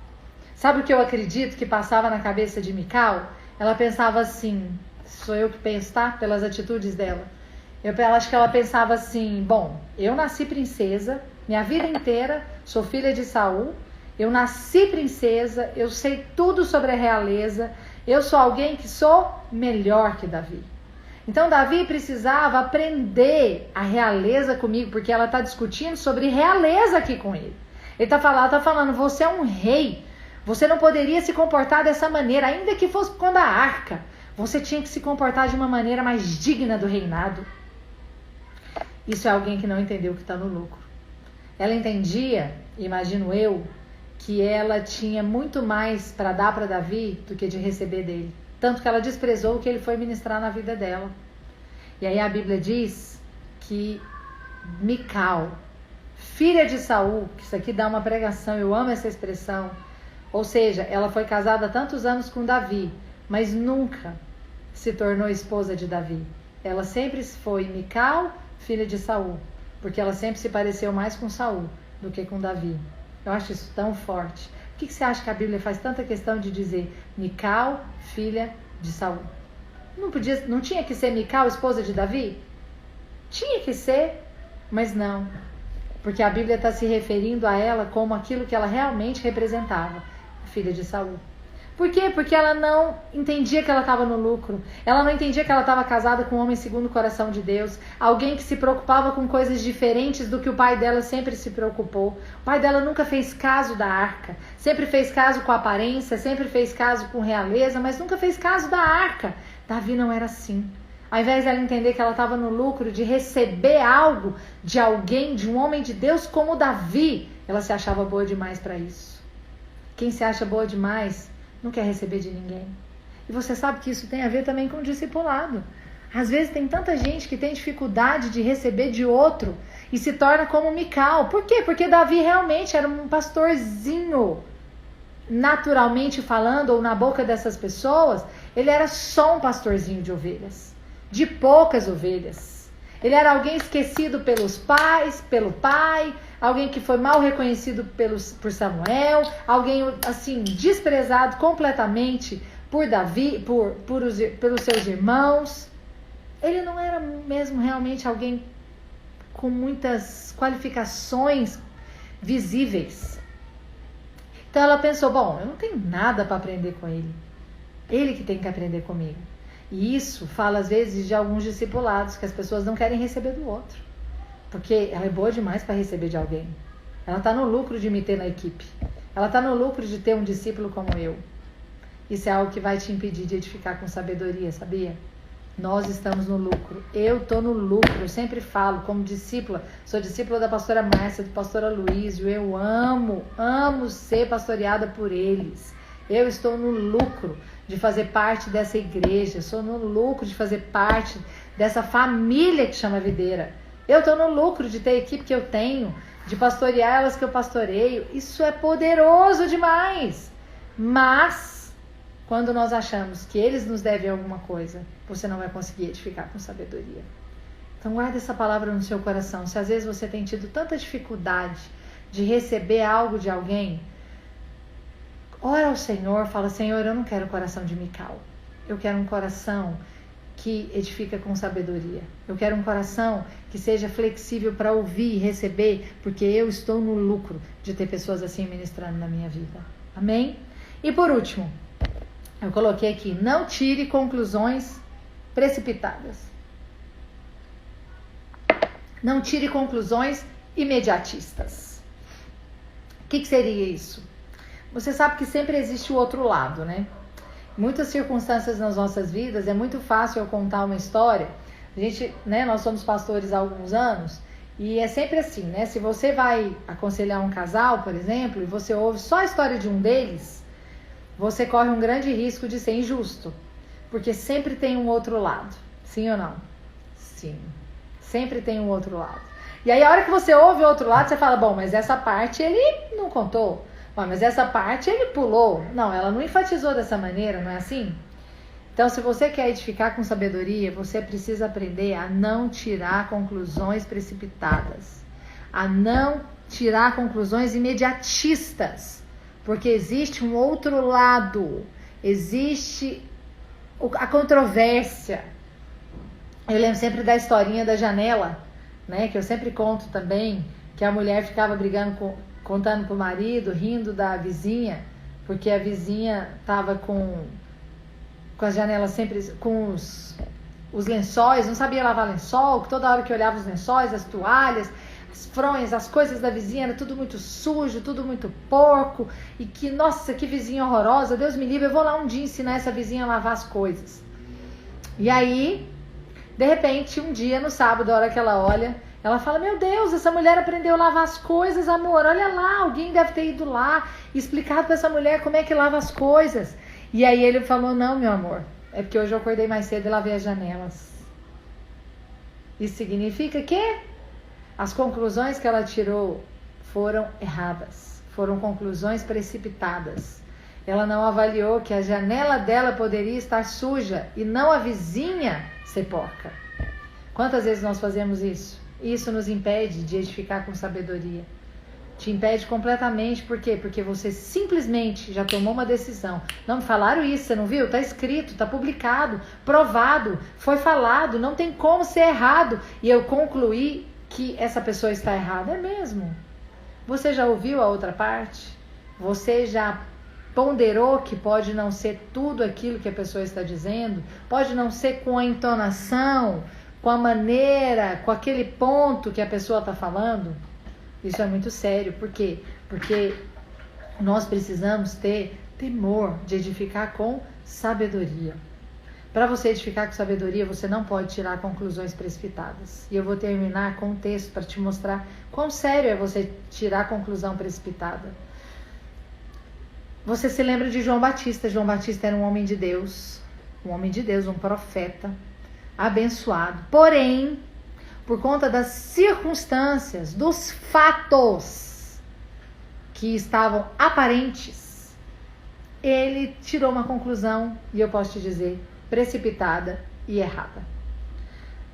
S1: Sabe o que eu acredito que passava na cabeça de Mical? Ela pensava assim, sou eu que penso, tá? Pelas atitudes dela. Eu acho que ela pensava assim, bom, eu nasci princesa, minha vida inteira, sou filha de Saul, eu nasci princesa, eu sei tudo sobre a realeza, eu sou alguém que sou melhor que Davi. Então Davi precisava aprender a realeza comigo, porque ela está discutindo sobre realeza aqui com ele. Ele está falando, você é um rei, você não poderia se comportar dessa maneira, ainda que fosse quando a arca. Você tinha que se comportar de uma maneira mais digna do reinado. Isso é alguém que não entendeu que está no lucro. Ela entendia, imagino eu, que ela tinha muito mais para dar para Davi do que de receber dele. Tanto que ela desprezou o que ele foi ministrar na vida dela. E aí a Bíblia diz que Mical, filha de Saul, que isso aqui dá uma pregação, eu amo essa expressão. Ou seja, ela foi casada há tantos anos com Davi, mas nunca se tornou esposa de Davi. Ela sempre foi Mical, filha de Saul, porque ela sempre se pareceu mais com Saul do que com Davi. Eu acho isso tão forte. Por que você acha que a Bíblia faz tanta questão de dizer Mical, filha de Saul? Não tinha que ser Mical, esposa de Davi? Tinha que ser. Mas não, porque a Bíblia está se referindo a ela como aquilo que ela realmente representava, a filha de Saul. Por quê? Porque ela não entendia que ela estava no lucro. Ela não entendia que ela estava casada com um homem segundo o coração de Deus. Alguém que se preocupava com coisas diferentes do que o pai dela sempre se preocupou. O pai dela nunca fez caso da arca. Sempre fez caso com aparência, sempre fez caso com realeza, mas nunca fez caso da arca. Davi não era assim. Ao invés dela entender que ela estava no lucro de receber algo de alguém, de um homem de Deus como Davi, ela se achava boa demais para isso. Quem se acha boa demais não quer receber de ninguém. E você sabe que isso tem a ver também com o discipulado. Às vezes tem tanta gente que tem dificuldade de receber de outro e se torna como Mical. Por quê? Porque Davi realmente era um pastorzinho. Naturalmente falando, ou na boca dessas pessoas, ele era só um pastorzinho de ovelhas. De poucas ovelhas. Ele era alguém esquecido pelos pais, pelo pai, alguém que foi mal reconhecido por Samuel, alguém assim desprezado completamente por Davi, pelos seus irmãos. Ele não era mesmo realmente alguém com muitas qualificações visíveis. Então ela pensou, bom, eu não tenho nada para aprender com ele. Ele que tem que aprender comigo. E isso fala às vezes de alguns discipulados, que as pessoas não querem receber do outro. Porque ela é boa demais para receber de alguém. Ela está no lucro de me ter na equipe. Ela está no lucro de ter um discípulo como eu. Isso é algo que vai te impedir de edificar com sabedoria, sabia? Nós estamos no lucro. Eu estou no lucro. Eu sempre falo, como discípula, sou discípula da pastora Márcia, do pastor Aloísio. Eu amo ser pastoreada por eles. Eu estou no lucro de fazer parte dessa igreja. Sou no lucro de fazer parte dessa família que chama Videira. Eu estou no lucro de ter a equipe que eu tenho, de pastorear elas que eu pastoreio. Isso é poderoso demais. Mas, quando nós achamos que eles nos devem alguma coisa, você não vai conseguir edificar com sabedoria. Então guarda essa palavra no seu coração. Se às vezes você tem tido tanta dificuldade de receber algo de alguém, ora ao Senhor, fala, Senhor, eu não quero o coração de Mical. Eu quero um coração que edifica com sabedoria. Eu quero um coração que seja flexível para ouvir e receber, porque eu estou no lucro de ter pessoas assim ministrando na minha vida. Amém? E por último, eu coloquei aqui, não tire conclusões precipitadas. Não tire conclusões imediatistas. O que seria isso? Você sabe que sempre existe o outro lado, né? Muitas circunstâncias nas nossas vidas, é muito fácil eu contar uma história. A gente, né, nós somos pastores há alguns anos e é sempre assim, né? Se você vai aconselhar um casal, por exemplo, e você ouve só a história de um deles, você corre um grande risco de ser injusto, porque sempre tem um outro lado. Sim ou não? Sim. Sempre tem um outro lado. E aí a hora que você ouve o outro lado, você fala, bom, mas essa parte ele não contou. Mas essa parte ele pulou. Não, ela não enfatizou dessa maneira, não é assim? Então, se você quer edificar com sabedoria, você precisa aprender a não tirar conclusões precipitadas. A não tirar conclusões imediatistas. Porque existe um outro lado. Existe a controvérsia. Eu lembro sempre da historinha da janela, né? Que eu sempre conto também, que a mulher ficava contando pro marido, rindo da vizinha, porque a vizinha tava com as janelas sempre, com os lençóis, não sabia lavar lençol, que toda hora que olhava os lençóis, as toalhas, as fronhas, as coisas da vizinha, era tudo muito sujo, tudo muito porco, e que, nossa, que vizinha horrorosa, Deus me livre, eu vou lá um dia ensinar essa vizinha a lavar as coisas. E aí, de repente, um dia, no sábado, a hora que ela olha, ela fala, meu Deus, essa mulher aprendeu a lavar as coisas, amor, olha lá, alguém deve ter ido lá e explicado para essa mulher como é que lava as coisas. E aí ele falou, não, meu amor, é porque hoje eu acordei mais cedo e lavei as janelas. Isso significa que as conclusões que ela tirou foram erradas, foram conclusões precipitadas. Ela não avaliou que a janela dela poderia estar suja e não a vizinha ser porca. Quantas vezes nós fazemos isso? Isso nos impede de edificar com sabedoria. Te impede completamente, por quê? Porque você simplesmente já tomou uma decisão. Não me falaram isso, você não viu? Está escrito, está publicado, provado, foi falado, não tem como ser errado. E eu concluí que essa pessoa está errada. É mesmo. Você já ouviu a outra parte? Você já ponderou que pode não ser tudo aquilo que a pessoa está dizendo? Pode não ser com a entonação, com a maneira, com aquele ponto que a pessoa está falando? Isso é muito sério. Por quê? Porque nós precisamos ter temor de edificar com sabedoria. Para você edificar com sabedoria, você não pode tirar conclusões precipitadas. E eu vou terminar com um texto para te mostrar quão sério é você tirar conclusão precipitada. Você se lembra de João Batista. João Batista era um homem de Deus, um profeta, abençoado. Porém, por conta das circunstâncias, dos fatos que estavam aparentes, ele tirou uma conclusão, e eu posso te dizer, precipitada e errada.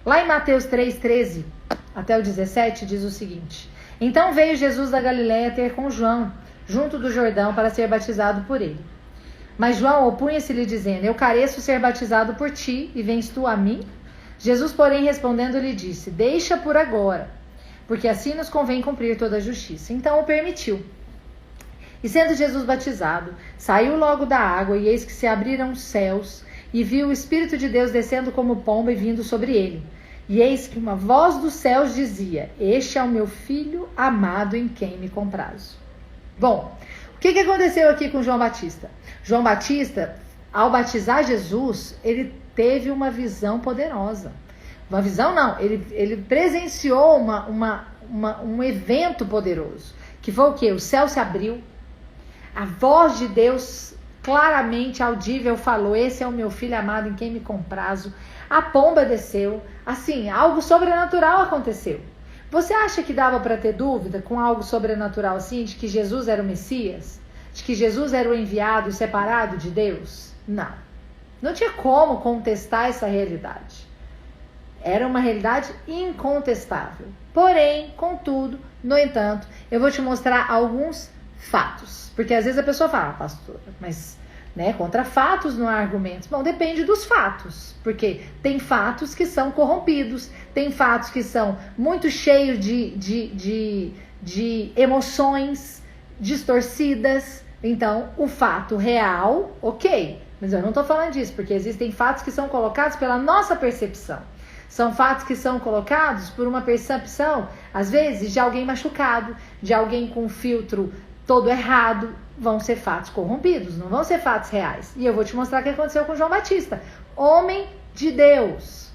S1: Lá em Mateus 3:13 até o 17 diz o seguinte: Então veio Jesus da Galiléia ter com João, junto do Jordão, para ser batizado por ele. Mas João opunha-se-lhe, dizendo: Eu careço ser batizado por ti, e vens tu a mim? Jesus, porém, respondendo, lhe disse: Deixa por agora, porque assim nos convém cumprir toda a justiça. Então o permitiu. E sendo Jesus batizado, saiu logo da água, e eis que se abriram os céus, e viu o Espírito de Deus descendo como pomba e vindo sobre ele. E eis que uma voz dos céus dizia: Este é o meu filho amado, em quem me comprazo. Bom, o que aconteceu aqui com João Batista? João Batista, ao batizar Jesus, ele teve uma visão poderosa. Uma visão não, ele presenciou um evento poderoso. Que foi o quê? O céu se abriu. A voz de Deus claramente audível falou: Esse é o meu filho amado, em quem me comprazo. A pomba desceu. Assim, algo sobrenatural aconteceu. Você acha que dava para ter dúvida com algo sobrenatural assim, de que Jesus era o Messias? De que Jesus era o enviado, separado de Deus? Não. Não tinha como contestar essa realidade. Era uma realidade incontestável. Porém, contudo, no entanto, eu vou te mostrar alguns fatos. Porque às vezes a pessoa fala: pastora, mas contra fatos não há argumentos. Bom, depende dos fatos. Porque tem fatos que são corrompidos, tem fatos que são muito cheios de emoções distorcidas. Então, o fato real, ok. Mas eu não estou falando disso, porque existem fatos que são colocados pela nossa percepção. São fatos que são colocados por uma percepção, às vezes, de alguém machucado, de alguém com um filtro todo errado. Vão ser fatos corrompidos, não vão ser fatos reais. E eu vou te mostrar o que aconteceu com João Batista, homem de Deus.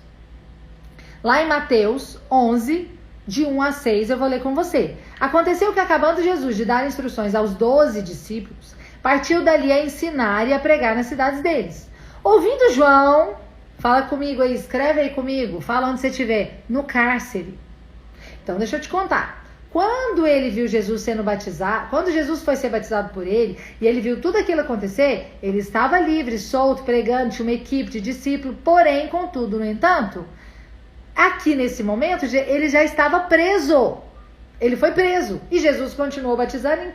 S1: Lá em Mateus 11, de 1 a 6, eu vou ler com você. Aconteceu que, acabando Jesus de dar instruções aos 12 discípulos, partiu dali a ensinar e a pregar nas cidades deles. Ouvindo João, fala comigo aí, escreve aí comigo, fala onde você estiver, no cárcere. Então deixa eu te contar. Quando ele viu Jesus sendo batizado, quando Jesus foi ser batizado por ele, e ele viu tudo aquilo acontecer, ele estava livre, solto, pregando, tinha uma equipe de discípulos, porém, contudo, no entanto, aqui nesse momento, ele já estava preso. Ele foi preso. E Jesus continuou batizando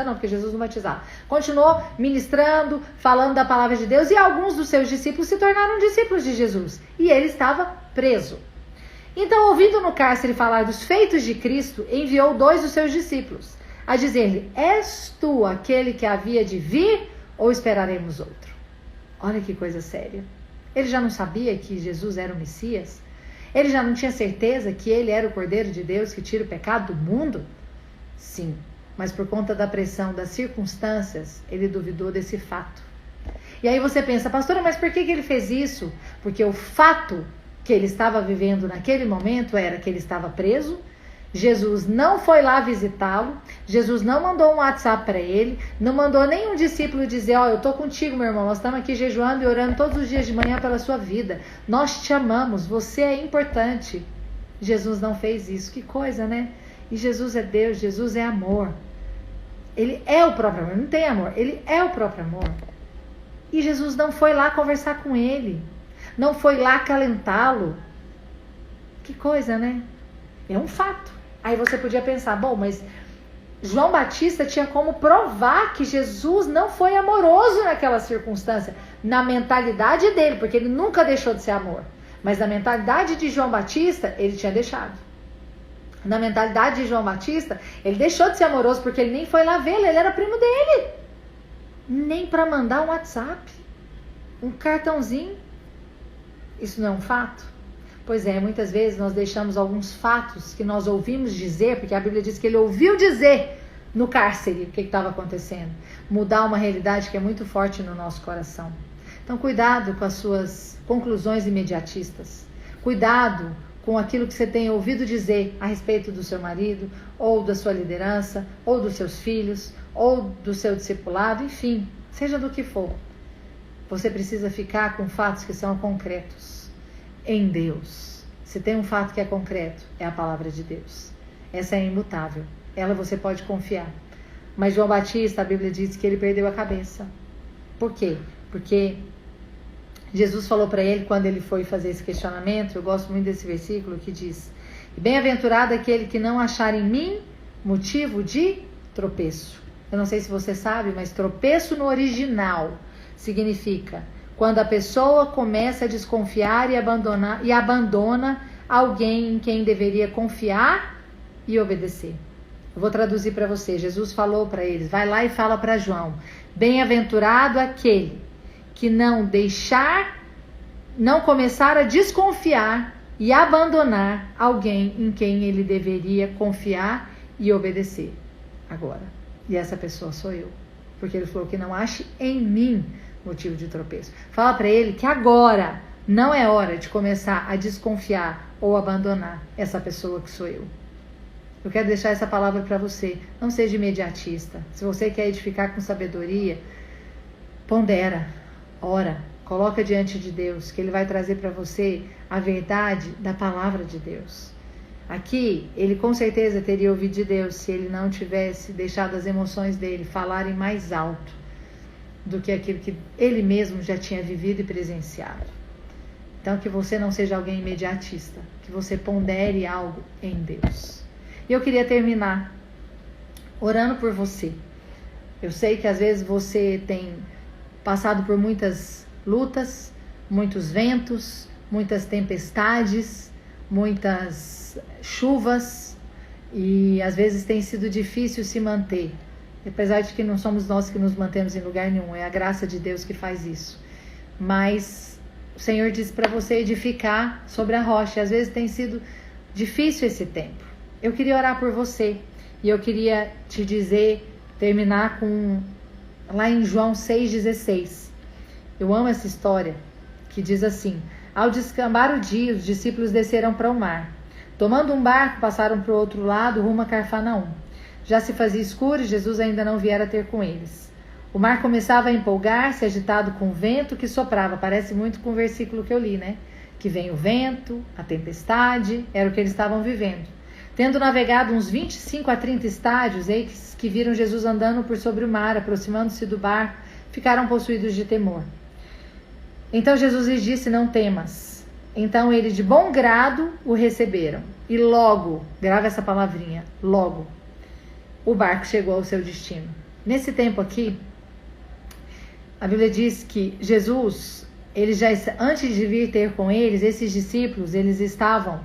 S1: não, porque Jesus não batizava. Continuou ministrando, falando da palavra de Deus, e alguns dos seus discípulos se tornaram discípulos de Jesus. E ele estava preso. Então, ouvindo no cárcere falar dos feitos de Cristo, enviou 2 dos seus discípulos, a dizer-lhe: És tu aquele que havia de vir, ou esperaremos outro? Olha que coisa séria. Ele já não sabia que Jesus era o Messias? Ele já não tinha certeza que ele era o Cordeiro de Deus que tira o pecado do mundo? Sim, mas por conta da pressão das circunstâncias, ele duvidou desse fato. E aí você pensa: pastora, mas por que ele fez isso? Porque o fato que ele estava vivendo naquele momento era que ele estava preso. Jesus não foi lá visitá-lo, Jesus não mandou um WhatsApp para ele, não mandou nenhum discípulo dizer: eu tô contigo, meu irmão, nós estamos aqui jejuando e orando todos os dias de manhã pela sua vida, nós te amamos, você é importante. Jesus não fez isso. Que coisa, né? E Jesus é Deus, Jesus é amor, ele é o próprio amor, não tem amor, ele é o próprio amor. E Jesus não foi lá conversar com ele, não foi lá acalentá-lo. Que coisa, né? É um fato. Aí você podia pensar: bom, mas João Batista tinha como provar que Jesus não foi amoroso naquela circunstância, na mentalidade dele, porque ele nunca deixou de ser amor. Mas na mentalidade de João Batista, ele tinha deixado. Na mentalidade de João Batista, ele deixou de ser amoroso porque ele nem foi lá vê-lo, ele era primo dele. Nem para mandar um WhatsApp, um cartãozinho. Isso não é um fato? Pois é, muitas vezes nós deixamos alguns fatos que nós ouvimos dizer, porque a Bíblia diz que ele ouviu dizer no cárcere o que estava acontecendo, mudar uma realidade que é muito forte no nosso coração. Então, cuidado com as suas conclusões imediatistas. Cuidado com aquilo que você tem ouvido dizer a respeito do seu marido, ou da sua liderança, ou dos seus filhos, ou do seu discipulado, enfim, seja do que for. Você precisa ficar com fatos que são concretos em Deus. Se tem um fato que é concreto, é a palavra de Deus. Essa é imutável. Ela você pode confiar. Mas João Batista, a Bíblia diz que ele perdeu a cabeça. Por quê? Porque Jesus falou para ele quando ele foi fazer esse questionamento, eu gosto muito desse versículo que diz: bem-aventurado aquele que não achar em mim motivo de tropeço. Eu não sei se você sabe, mas tropeço no original significa quando a pessoa começa a desconfiar e abandona alguém em quem deveria confiar e obedecer. Eu vou traduzir para você. Jesus falou para eles, vai lá e fala para João: bem-aventurado aquele que não começar a desconfiar e abandonar alguém em quem ele deveria confiar e obedecer. Agora, e essa pessoa sou eu, porque ele falou que não ache em mim motivo de tropeço. Fala para ele que agora não é hora de começar a desconfiar ou abandonar essa pessoa que sou eu. Eu quero deixar essa palavra para você. Não seja imediatista. Se você quer edificar com sabedoria, pondera, ora, coloca diante de Deus, que Ele vai trazer para você a verdade da palavra de Deus. Aqui, ele com certeza teria ouvido de Deus se ele não tivesse deixado as emoções dele falarem mais alto do que aquilo que ele mesmo já tinha vivido e presenciado. Então, que você não seja alguém imediatista, que você pondere algo em Deus. E eu queria terminar orando por você. Eu sei que às vezes você tem passado por muitas lutas, muitos ventos, muitas tempestades, muitas chuvas, e às vezes tem sido difícil se manter. Apesar de que não somos nós que nos mantemos em lugar nenhum, é a graça de Deus que faz isso. Mas o Senhor diz para você edificar sobre a rocha. Às vezes tem sido difícil esse tempo. Eu queria orar por você e eu queria te dizer, terminar com lá em João 6,16. Eu amo essa história que diz assim: ao descambar o dia, os discípulos desceram para o mar. Tomando um barco, passaram para o outro lado, rumo a Cafarnaum. Já se fazia escuro e Jesus ainda não viera ter com eles. O mar começava a empolgar-se, agitado com o vento que soprava. Parece muito com o versículo que eu li, né? Que vem o vento, a tempestade, era o que eles estavam vivendo. Tendo navegado uns 25 a 30 estádios, eis que viram Jesus andando por sobre o mar, aproximando-se do barco, ficaram possuídos de temor. Então Jesus lhes disse: não temas. Então eles de bom grado o receberam. E logo, grava essa palavrinha, logo, o barco chegou ao seu destino. Nesse tempo aqui, a Bíblia diz que Jesus, antes de vir ter com eles, esses discípulos, eles estavam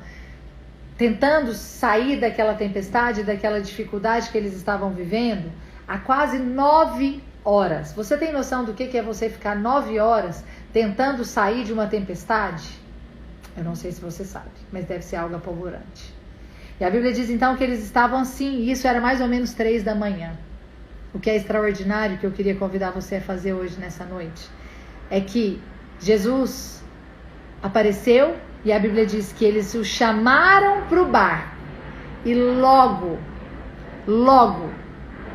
S1: tentando sair daquela tempestade, daquela dificuldade que eles estavam vivendo, há quase 9 horas. Você tem noção do que é você ficar 9 horas tentando sair de uma tempestade? Eu não sei se você sabe, mas deve ser algo apavorante. E a Bíblia diz então que eles estavam assim, e isso era mais ou menos 3 da manhã. O que é extraordinário, que eu queria convidar você a fazer hoje nessa noite, é que Jesus apareceu e a Bíblia diz que eles o chamaram para o barco. E logo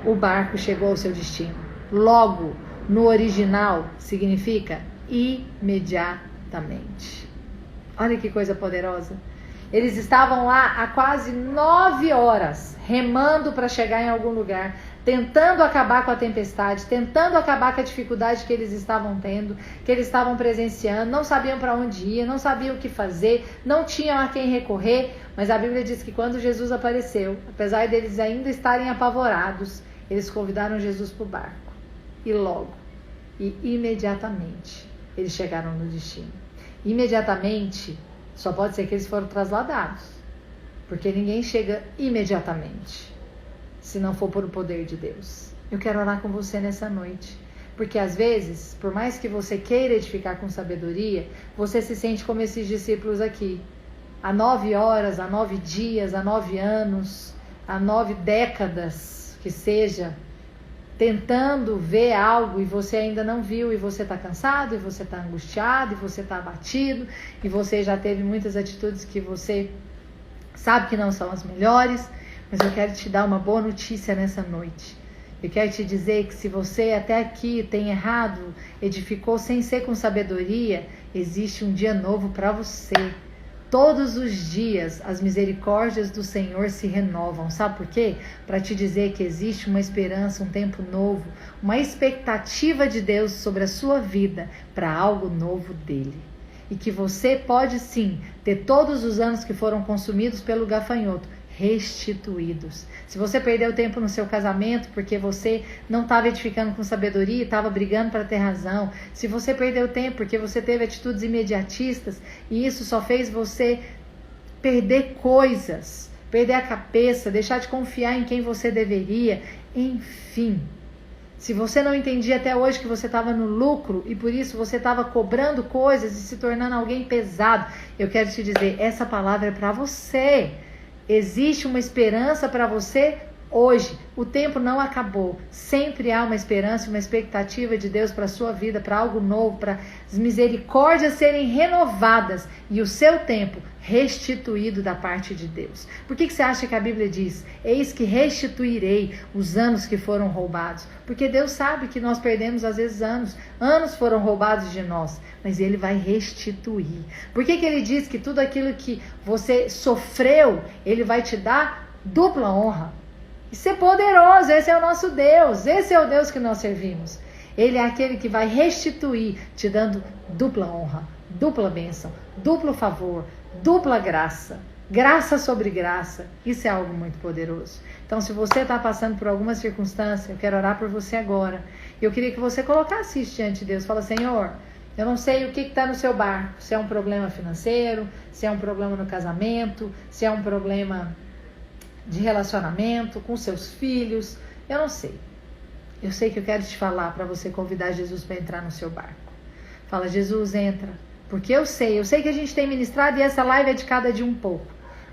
S1: o barco chegou ao seu destino. Logo, no original, significa imediatamente. Olha que coisa poderosa. Eles estavam lá há quase 9 horas, remando para chegar em algum lugar, tentando acabar com a tempestade, tentando acabar com a dificuldade que eles estavam tendo, que eles estavam presenciando, não sabiam para onde ir, não sabiam o que fazer, não tinham a quem recorrer, mas a Bíblia diz que quando Jesus apareceu, apesar deles ainda estarem apavorados, eles convidaram Jesus para o barco. E logo, e imediatamente, eles chegaram no destino. Imediatamente, só pode ser que eles foram trasladados. Porque ninguém chega imediatamente, se não for por o poder de Deus. Eu quero orar com você nessa noite. Porque às vezes, por mais que você queira edificar com sabedoria, você se sente como esses discípulos aqui. Há 9 horas, há 9 dias, há 9 anos, há 9 décadas, que seja, tentando ver algo e você ainda não viu, e você está cansado, e você está angustiado, e você está abatido, e você já teve muitas atitudes que você sabe que não são as melhores, mas eu quero te dar uma boa notícia nessa noite. Eu quero te dizer que se você até aqui tem errado, edificou sem ser com sabedoria, existe um dia novo para você. Todos os dias as misericórdias do Senhor se renovam. Sabe por quê? Para te dizer que existe uma esperança, um tempo novo, uma expectativa de Deus sobre a sua vida para algo novo dele. E que você pode sim ter todos os anos que foram consumidos pelo gafanhoto restituídos. Se você perdeu tempo no seu casamento porque você não estava edificando com sabedoria e estava brigando para ter razão, se você perdeu tempo porque você teve atitudes imediatistas e isso só fez você perder coisas, perder a cabeça, deixar de confiar em quem você deveria, enfim. Se você não entendia até hoje que você estava no lucro e por isso você estava cobrando coisas e se tornando alguém pesado, eu quero te dizer, essa palavra é para você. Existe uma esperança para você hoje. O tempo não acabou. Sempre há uma esperança, uma expectativa de Deus para a sua vida, para algo novo, para as misericórdias serem renovadas e o seu tempo restituído da parte de Deus. Por que você acha que a Bíblia diz: eis que restituirei os anos que foram roubados? Porque Deus sabe que nós perdemos às vezes anos foram roubados de nós, mas Ele vai restituir. Por que Ele diz que tudo aquilo que você sofreu, Ele vai te dar dupla honra? Isso é poderoso, esse é o nosso Deus, esse é o Deus que nós servimos. Ele é aquele que vai restituir, te dando dupla honra, dupla bênção, duplo favor, dupla graça, graça sobre graça. Isso é algo muito poderoso. Então, se você está passando por alguma circunstância, eu quero orar por você agora. Eu queria que você colocasse isso diante de Deus. Fala: Senhor, eu não sei o que está no seu barco. Se é um problema financeiro, se é um problema no casamento, se é um problema de relacionamento com seus filhos. Eu não sei. Eu sei que eu quero te falar para você convidar Jesus para entrar no seu barco. Fala: Jesus, entra. Porque eu sei que a gente tem ministrado e essa live é de cada dia um pouco.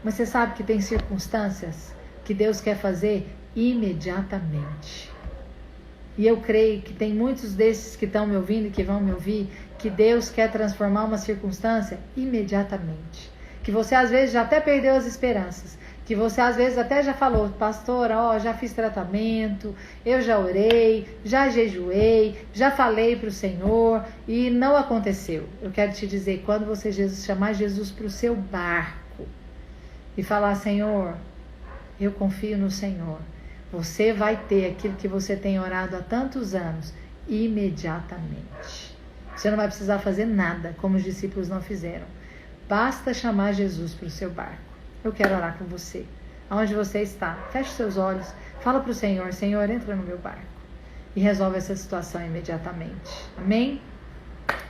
S1: Mas você sabe que tem circunstâncias que Deus quer fazer imediatamente. E eu creio que tem muitos desses que estão me ouvindo e que vão me ouvir, que Deus quer transformar uma circunstância imediatamente. Que você às vezes já até perdeu as esperanças. Que você às vezes até já falou: pastora, já fiz tratamento, eu já orei, já jejuei, já falei para o Senhor e não aconteceu. Eu quero te dizer, quando você chamar Jesus para o seu barco e falar: Senhor, eu confio no Senhor, você vai ter aquilo que você tem orado há tantos anos imediatamente. Você não vai precisar fazer nada, como os discípulos não fizeram. Basta chamar Jesus para o seu barco. Eu quero orar com você. Aonde você está, feche seus olhos, fala para o Senhor: Senhor, entra no meu barco e resolve essa situação imediatamente. Amém?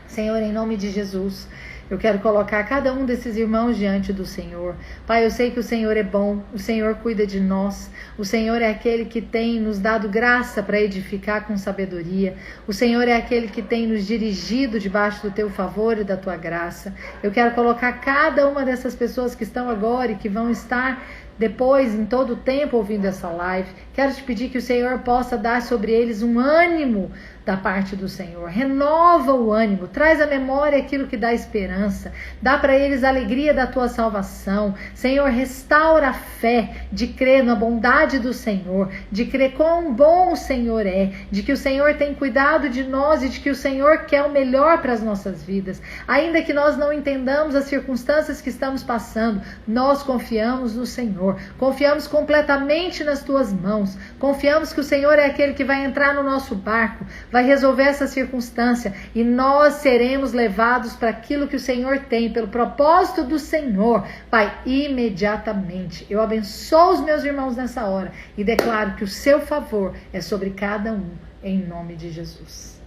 S1: Senhor, em nome de Jesus, eu quero colocar cada um desses irmãos diante do Senhor. Pai, eu sei que o Senhor é bom, o Senhor cuida de nós, o Senhor é aquele que tem nos dado graça para edificar com sabedoria, o Senhor é aquele que tem nos dirigido debaixo do teu favor e da tua graça. Eu quero colocar cada uma dessas pessoas que estão agora e que vão estar depois, em todo o tempo, ouvindo essa live. Quero te pedir que o Senhor possa dar sobre eles um ânimo da parte do Senhor. Renova o ânimo, traz à memória aquilo que dá esperança, dá para eles a alegria da tua salvação. Senhor, restaura a fé de crer na bondade do Senhor, de crer quão bom o Senhor é, de que o Senhor tem cuidado de nós e de que o Senhor quer o melhor para as nossas vidas. Ainda que nós não entendamos as circunstâncias que estamos passando, nós confiamos no Senhor, confiamos completamente nas tuas mãos, confiamos que o Senhor é aquele que vai entrar no nosso barco, vai resolver essa circunstância e nós seremos levados para aquilo que o Senhor tem, pelo propósito do Senhor, Pai, imediatamente. Eu abençoo os meus irmãos nessa hora e declaro que o seu favor é sobre cada um, em nome de Jesus.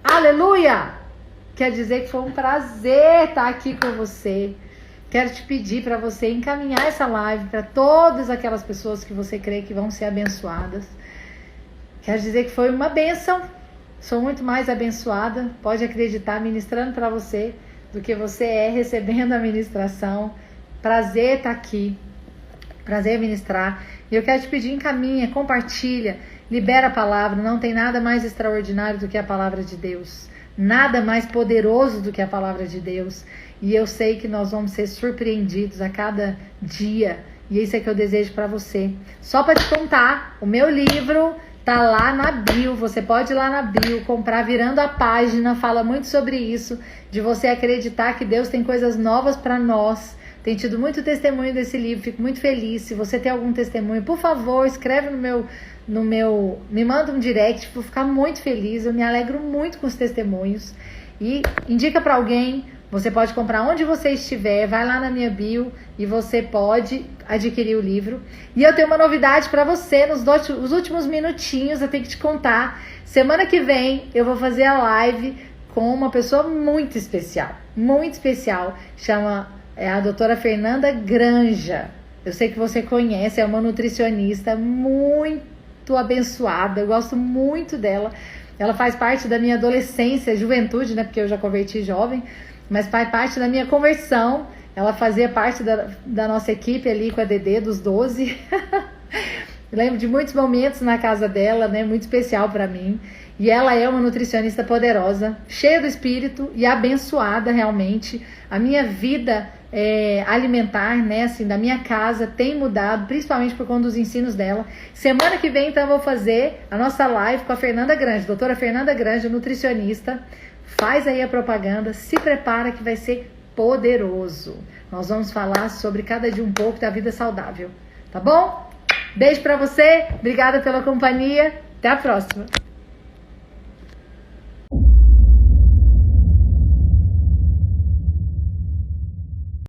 S1: Aleluia! Quer dizer que foi um prazer estar aqui com você. quero te pedir para você encaminhar essa live para todas aquelas pessoas que você crê que vão ser abençoadas. Quero dizer que foi uma bênção. Sou muito mais abençoada. Pode acreditar, ministrando para você do que você é recebendo a ministração. Prazer estar aqui. Prazer ministrar. E eu quero te pedir, encaminha, compartilha, libera a palavra. Não tem nada mais extraordinário do que a palavra de Deus. Nada mais poderoso do que a palavra de Deus. E eu sei que nós vamos ser surpreendidos a cada dia. E isso é que eu desejo para você. Só para te contar, o meu livro tá lá na bio. Você pode ir lá na bio, comprar virando a página. Fala muito sobre isso, de você acreditar que Deus tem coisas novas para nós. Tem tido muito testemunho desse livro, fico muito feliz. Se você tem algum testemunho, por favor, escreve no meu, me manda um direct, vou ficar muito feliz. Eu me alegro muito com os testemunhos. E indica para alguém. Você pode comprar onde você estiver, vai lá na minha bio e você pode adquirir o livro. E eu tenho uma novidade para você nos últimos minutinhos, eu tenho que te contar. Semana que vem eu vou fazer a live com uma pessoa muito especial, chama a doutora Fernanda Granja. Eu sei que você conhece, é uma nutricionista muito abençoada, eu gosto muito dela. Ela faz parte da minha adolescência, juventude, né? Porque eu já converti jovem. Mas faz parte da minha conversão. Ela fazia parte da nossa equipe ali com a Dedê, dos 12. Eu lembro de muitos momentos na casa dela, né? Muito especial para mim. E ela é uma nutricionista poderosa, cheia do espírito e abençoada realmente. A minha vida alimentar, né? Assim, da minha casa tem mudado, principalmente por conta dos ensinos dela. Semana que vem, então, eu vou fazer a nossa live com a Fernanda Granja, doutora Fernanda Granja, nutricionista. Faz aí a propaganda, se prepara que vai ser poderoso. Nós vamos falar sobre cada dia um pouco da vida saudável, tá bom? Beijo pra você, obrigada pela companhia, até a próxima.